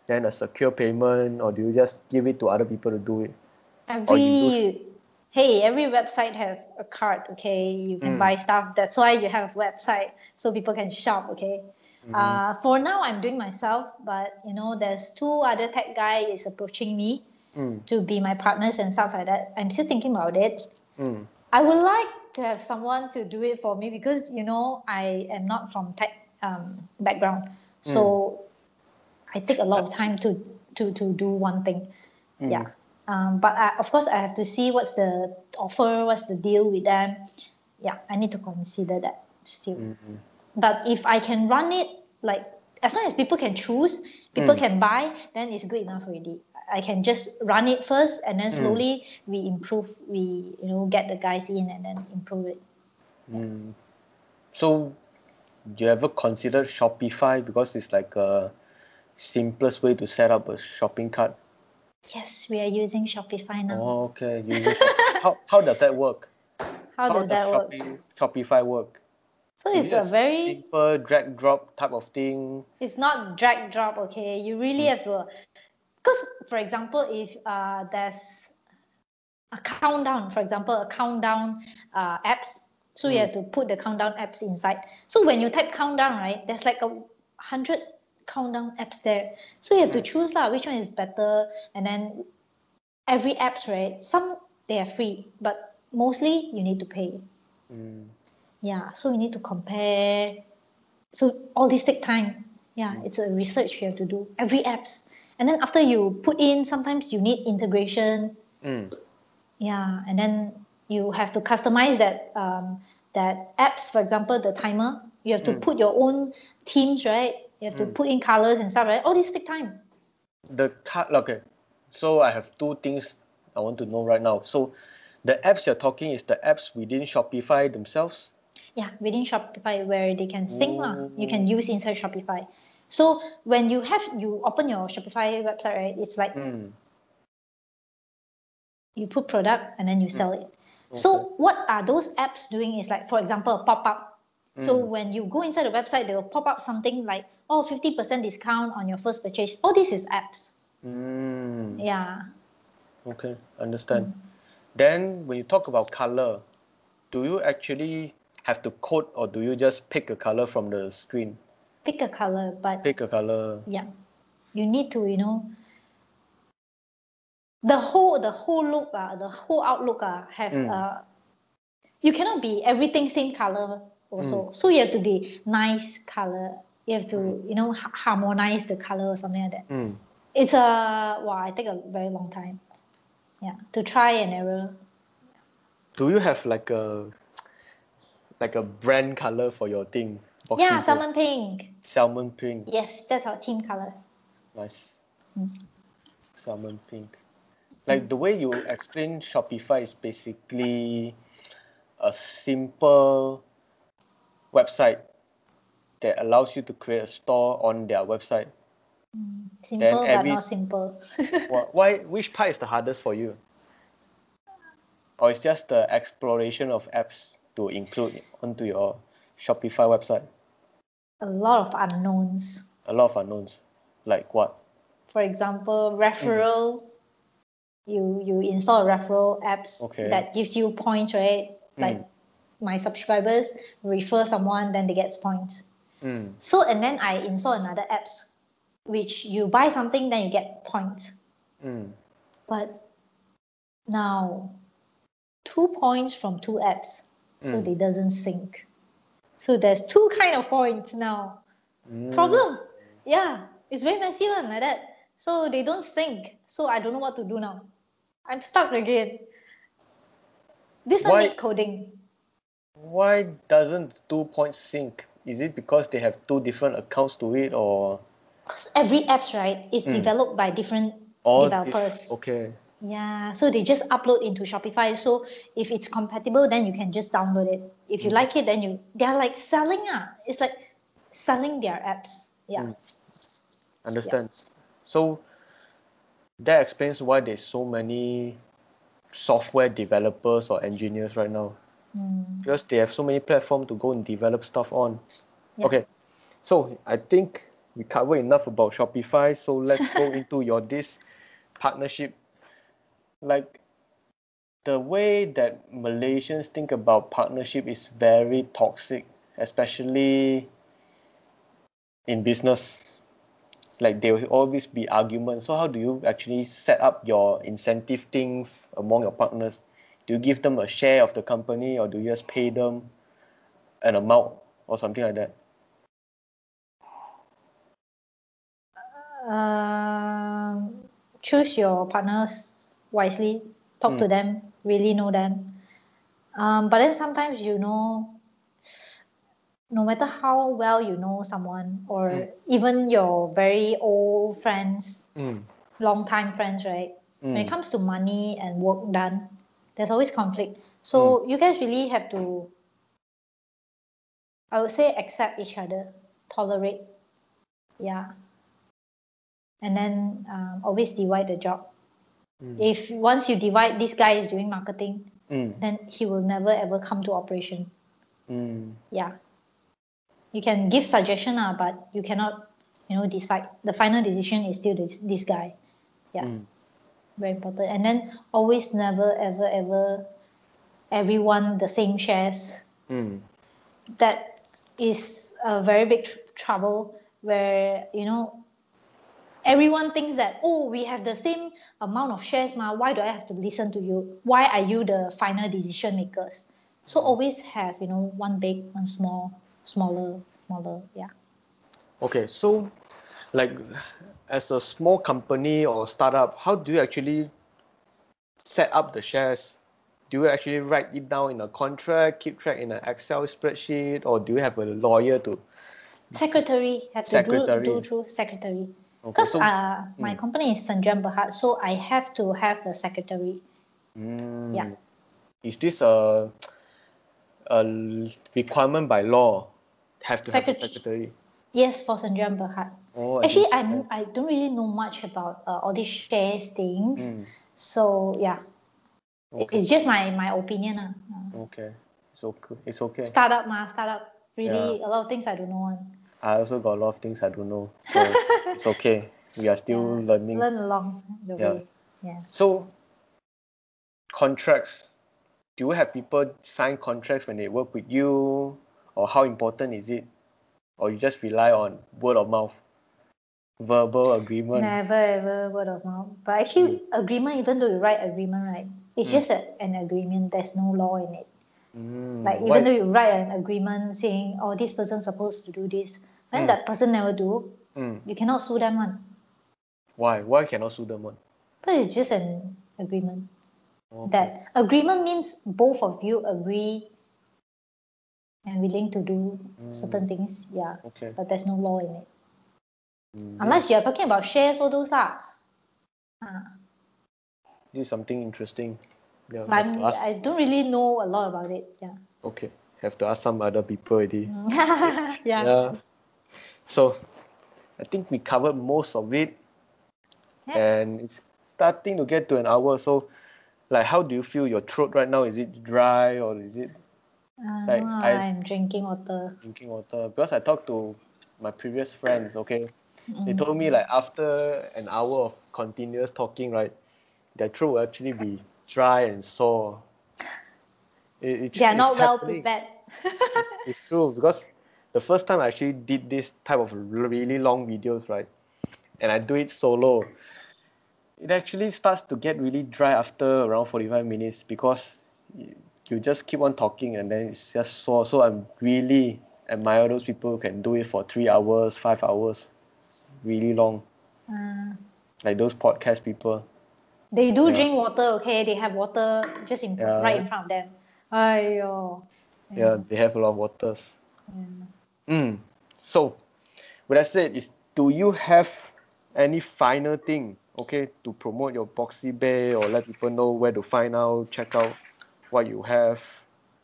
then a secure payment, or do you just give it to other people to do it? Or you use Every website have a card. Okay, you can buy stuff. That's why you have a website so people can shop. Okay. For now, I'm doing myself, but there's two other tech guys approaching me to be my partners and stuff like that. I'm still thinking about it. I would like to have someone to do it for me because I am not from tech background, so I take a lot of time to do one thing. Yeah. But of course, I have to see what's the offer, what's the deal with them. Yeah, I need to consider that still. But if I can run it, like, as long as people can choose, people can buy, then it's good enough already. I can just run it first, and then slowly we improve. We get the guys in and then improve it. So do you ever consider Shopify because it's like a simplest way to set up a shopping cart? Yes, we are using Shopify now. Oh, okay, using Shopify. How does that work? How How does does that work? Shopify work? So Is it's it a a very, simple drag drop type of thing? it's not drag drop. Okay, you really have to, because for example, if there's a countdown, for example, a countdown apps. So you have to put the countdown apps inside. So when you type countdown, right, there's like 100 countdown apps there. So you have to choose which one is better. And then every apps, right, some they are free, but mostly you need to pay. Yeah, so you need to compare. So all this take time. Yeah, it's a research you have to do. Every apps. And then after you put in, sometimes you need integration. Yeah, and then you have to customize that apps. For example, the timer. You have to put your own themes, right? You have to put in colors and stuff, right? All this take time. Okay. So I have two things I want to know right now. So the apps you're talking is the apps within Shopify themselves? Yeah, within Shopify where they can sync lah. You can Oh. use inside Shopify. So when you open your Shopify website, right? It's like you put product and then you sell it. So what are those apps doing is like, for example, a pop-up. So when you go inside the website, they will pop up something like, 50% discount on your first purchase. All this is apps. Yeah. Okay, understand. Then when you talk about color, do you actually have to code or do you just pick a color from the screen? Pick a color, but Pick a color. yeah, you need to, the whole look, the whole outlook have you cannot be everything same color also. So you have to be nice color. You have to, harmonize the color or something like that. It's I take a very long time. Yeah, to try and error. Do you have like a brand color for your thing? Yeah, Boxy salmon pink. salmon pink. Yes, that's our team color. Nice. Salmon pink. Like the way you explain Shopify is basically a simple website that allows you to create a store on their website. Then Simple but not simple. why? Which part is the hardest for you? Or it's just the exploration of apps to include onto your Shopify website? A lot of unknowns. A lot of unknowns. Like what? For example, referral. You install a referral apps Okay. that gives you points, right? Like my subscribers refer someone, then they get points. So and then I install another apps, which you buy something, then you get points. But now 2 points from two apps, so they doesn't sync. So there's two kind of points now. Problem. Yeah, it's very messy one like that. So they don't sync. So I don't know what to do now. I'm stuck again. This one Why need coding. why doesn't 2 points sync? Is it because they have two different accounts to it, or Because every apps, right, is developed by different all developers. okay? Yeah, so they just upload into Shopify. So if it's compatible, then you can just download it. If you like it, then they're like selling. It's like selling their apps. Yeah. Understand. So that explains why there's so many software developers or engineers right now. Because they have so many platforms to go and develop stuff on. Yeah. Okay, so I think we covered enough about Shopify. So let's go into this partnership. Like the way that Malaysians think about partnership is very toxic, especially in business. Like there will always be arguments. So how do you actually set up your incentive thing among your partners? Do you give them a share of the company, or do you just pay them an amount or something like that? Choose your partners wisely. Talk to them. Really know them. But then sometimes no matter how well you know someone, or even your very old friends, long time friends, right? When it comes to money and work done, there's always conflict. So you guys really have to, I would say, accept each other, tolerate, yeah, and then always divide the job. If once you divide, this guy is doing marketing, then he will never ever come to operation. Yeah, you can give suggestion, but you cannot, decide. The final decision is still this guy. Yeah, very important. And then always never ever ever everyone the same shares. That is a very big trouble where everyone thinks that, oh, we have the same amount of shares, why do I have to listen to you? Why are you the final decision makers? So always have one big, one small, smaller. Yeah. Okay, so like as a small company or startup, how do you actually set up the shares? Do you actually write it down in a contract, keep track in an Excel spreadsheet, or do you have a lawyer to Secretary have to do through secretary. Okay, Because so my company is Sanjam Berhad, so I have to have a secretary. Yeah. is this a requirement by law? Have to have a secretary? Yes, for Sanjam Berhad. Oh, I Actually, didn't know that. I don't really know much about all these shares things. So yeah, Okay, it's just my opinion. okay, it's okay. It's okay. Startup, Yeah, really a lot of things I don't know. I also got a lot of things I don't know, so it's okay. We are still Yeah, learning. learn along the Yeah. way. Yeah. So contracts. Do you have people sign contracts when they work with you, or how important is it, or you just rely on word of mouth, verbal agreement? Never ever word of mouth. But actually, agreement, even though you write agreement, right, it's just an agreement. There's no law in it. Like even Why? though you write an agreement saying, oh, this person's supposed to do this, when that person never do, you cannot sue them one. Why? Why cannot sue them one? But it's just an agreement. Okay. That agreement means both of you agree and willing to do certain things. Yeah. Okay. But there's no law in it. Unless you're talking about shares, all those lah. This is something interesting. Yeah, But have to ask. I don't really know a lot about it. Yeah. Okay, have to ask some other people already. Yeah. Yeah. So I think we covered most of it, Yeah. and it's starting to get to an hour. So, like, how do you feel your throat right now? Is it dry or is it like I I'm drinking water. drinking water? Because I talked to my previous friends, okay, they Mm. told me like after an hour of continuous talking, right, their throat will actually be dry and sore. They are It's not well happening. prepared. It's true because the first time I actually did this type of really long videos, right, and I do it solo, it actually starts to get really dry after around 45 minutes because you just keep on talking and then it's just sore. So I'm really admire those people who can do it for 3 hours, 5 hours. It's really long. Like those podcast people. They do Yeah. drink water, okay? They have water just right Yeah. in front of them. Aiyo. Yeah, Yeah. they have a lot of waters. Yeah. So with that said, do you have any final thing, okay, to promote your Boxy Bay or let people know where to find out, check out what you have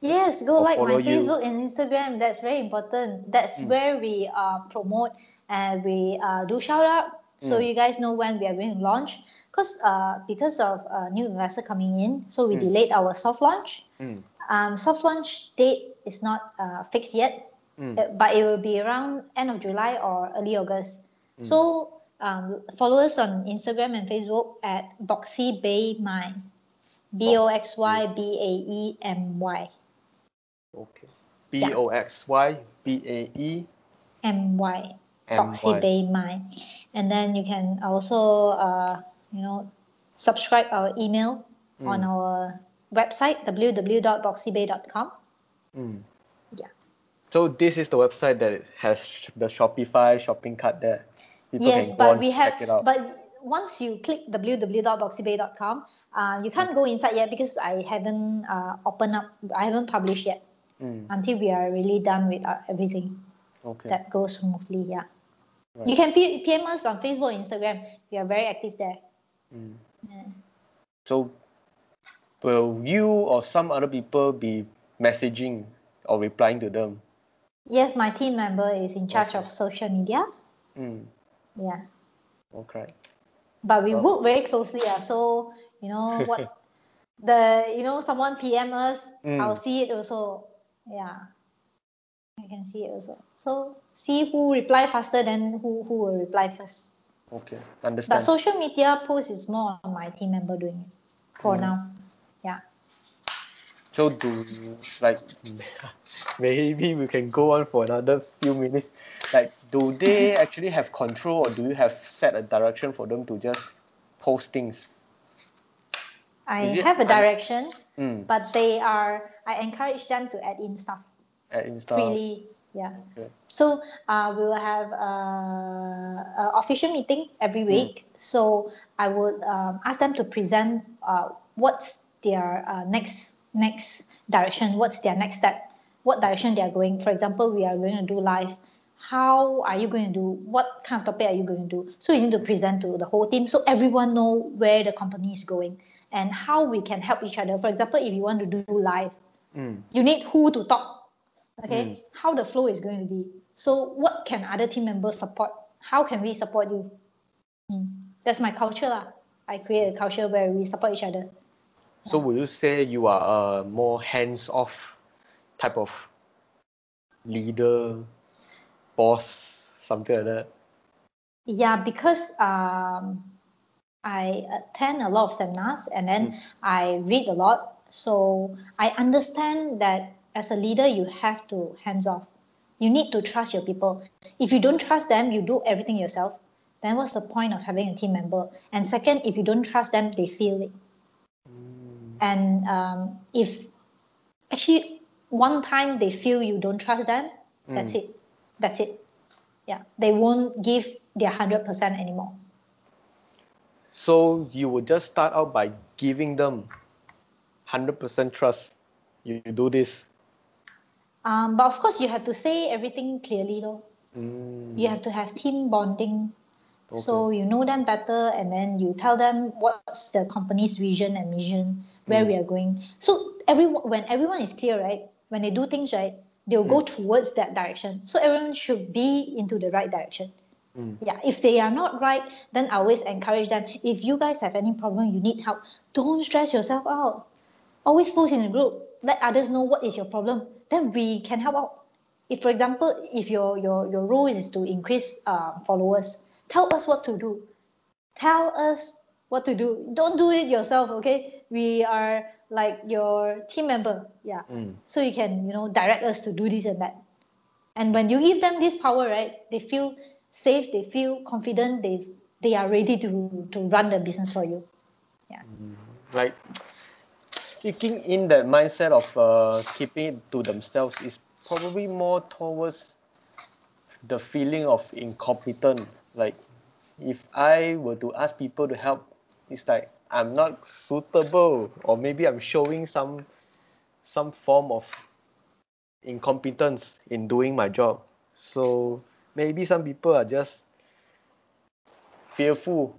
Yes, go or like follow my you? Facebook and Instagram. That's very important. That's Mm, where we promote and we do shout out so mm, you guys know when we are going to launch. Because of new investor coming in, so we mm, delayed our soft launch. mm, Soft launch date is not fixed yet, mm, but it will be around end of July or early August. mm. So follow us on Instagram and Facebook at Boxy Bay My. Boxy. BOXYBAEMY. Okay. Yeah, BOXYBAEMY. MY. Boxy Bay My. And then you can also, you know, subscribe our email on Mm, our website, www.boxybay.com. mm. Yeah. So this is the website that has the Shopify shopping cart there. People Yes, can go but on, check it out. once you click www.boxybay.com, you Mm, can't go inside yet because I haven't opened up, I haven't published yet mm. until we are really done with everything. Okay. That goes smoothly. Yeah. You Right. can PM us on Facebook, Instagram. We are very active there. Mm. Yeah. So will you or some other people be messaging or replying to them? Yes, my team member is in charge Okay. of social media. Mm. Yeah. Okay. But we Well. work very closely. So, what someone PM us, I'll Mm. see it also. Yeah. I can see it also. So see who reply faster than who will reply first. Okay. But Understand. social media post is more on my team member doing it for Mm. now. Yeah. So like maybe we can go on for another few minutes. Like, do they actually have control, or do you have set a direction for them to just post things? Is I it have a direction, mm, but I encourage them to add in stuff at Insta? freely. Yeah. Okay. So we will have a official meeting every Mm, week. So I would ask them to present what's their next direction, what's their next step, what direction they are going. For example, we are going to do live. How are you going to do? What kind of topic are you going to do? So you need to present to the whole team so everyone know where the company is going and how we can help each other. For example, if you want to do live, mm, you need who to talk, mm. okay, how the flow is going to be. So what can other team members support? How can we support you? That's my culture lah. I create a culture where we support each other. So Yeah. will you say you are a more hands-off type of leader, boss, something like that? Yeah, because I attend a lot of seminars and then Mm, I read a lot. So I understand that as a leader, you have to hands off. You need to trust your people. If you don't trust them, you do everything yourself. Then what's the point of having a team member? And second, if you don't trust them, they feel it. mm, And if actually one time they feel you don't trust them, that's mm. it. That's it. Yeah, they won't give their 100% anymore. So you would just start out by giving them 100% trust. You do this. But of course, you have to say everything clearly, though. You Mm, have to have team bonding, okay. so you know them better, and then you tell them what's the company's vision and mission, where Mm, we are going. So when everyone is clear, right? When they do things right, they'll go mm. towards that direction. So everyone should be into the right direction. Yeah, if they are not right, then I always encourage them. If you guys have any problem, you need help, don't stress yourself out. Always post in a group. Let others know what is your problem. Then we can help out. If, for example, if your role is to increase followers, tell us what to do. Tell us what to do. Don't do it yourself, okay? We are like your team member. Yeah. So you can, direct us to do this and that. And when you give them this power, right, they feel safe, they feel confident, they are ready to run the business for you. Yeah. Like speaking in that mindset of keeping it to themselves is probably more towards the feeling of incompetent. Like if I were to ask people to help, it's like I'm not suitable, or maybe I'm showing some form of incompetence in doing my job. So maybe some people are just fearful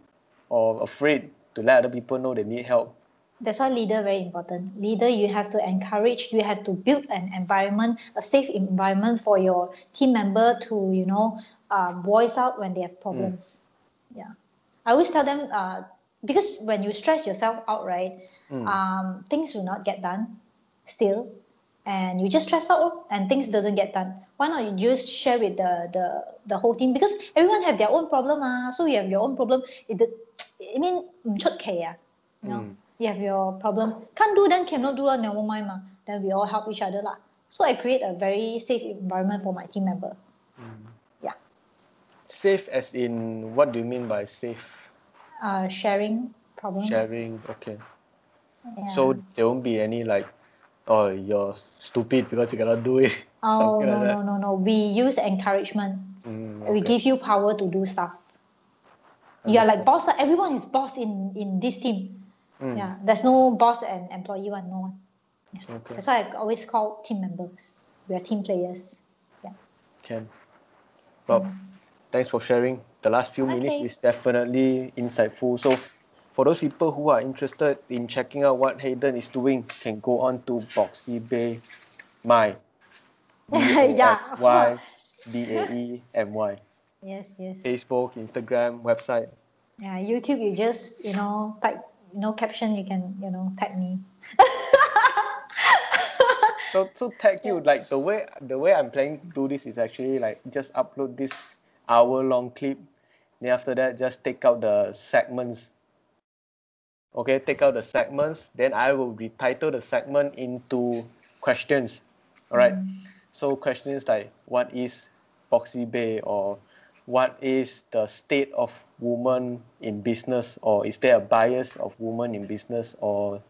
or afraid to let other people know they need help. That's why leader very important. Leader, you have to encourage, you have to build an environment, a safe environment for your team member to, voice out when they have problems. Yeah. I always tell them, because when you stress yourself out, right, things will not get done still. And you just stress out and things doesn't get done. Why not you just share with the whole team? Because everyone have their own problem. So you have your own problem. I mean, 唔出奇啊, you have your problem. Can't do, then cannot do, never mind. Then we all help each other. So I create a very safe environment for my team member. Yeah. Safe as in, what do you mean by safe? Sharing problem. Sharing, okay. Yeah. So there won't be any like, oh, you're stupid because you cannot do it. Oh, Something like that. no. We use encouragement. We Okay. give you power to do stuff. You are like boss. Everyone is boss in this team. Yeah, there's no boss and employee one. No one. Yeah. Okay. That's why I always call team members. We are team players. Yeah. Can. Rob, thanks for sharing. The last few minutes Okay. is definitely insightful. So for those people who are interested in checking out what Hayden is doing, can go on to Boxy Bay My. Yeah. BOXYBAEMY. Yes. Facebook, Instagram, website. Yeah. YouTube, you just type caption. You can type me. So tag you, like the way I'm planning to do this is actually like just upload this hour-long clip. Then after that, just take out the segments. Okay, take out the segments. Then I will retitle the segment into questions. All right. So questions like, what is Boxy Bay, or what is the state of women in business, or is there a bias of women in business, or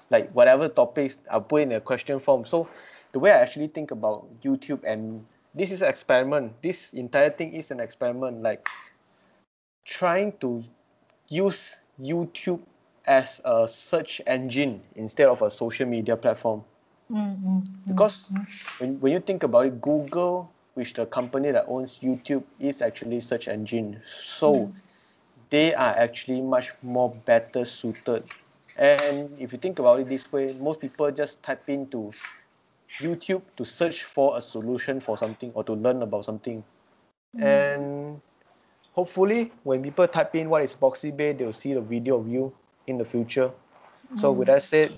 like whatever topics I'll put in a question form. So the way I actually think about YouTube, and this is an experiment. This entire thing is an experiment, like trying to use YouTube as a search engine instead of a social media platform. Because when you think about it, Google, which the company that owns YouTube, is actually search engine. So they are actually much more better suited. And if you think about it this way, most people just type into YouTube to search for a solution for something or to learn about something. And hopefully when people type in what is Boxy Bay, they'll see the video of you in the future. So with that said,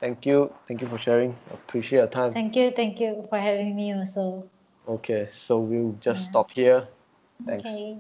thank you for sharing. Appreciate your time. Thank you for having me also. Okay, so we'll just stop here. Thanks. Okay.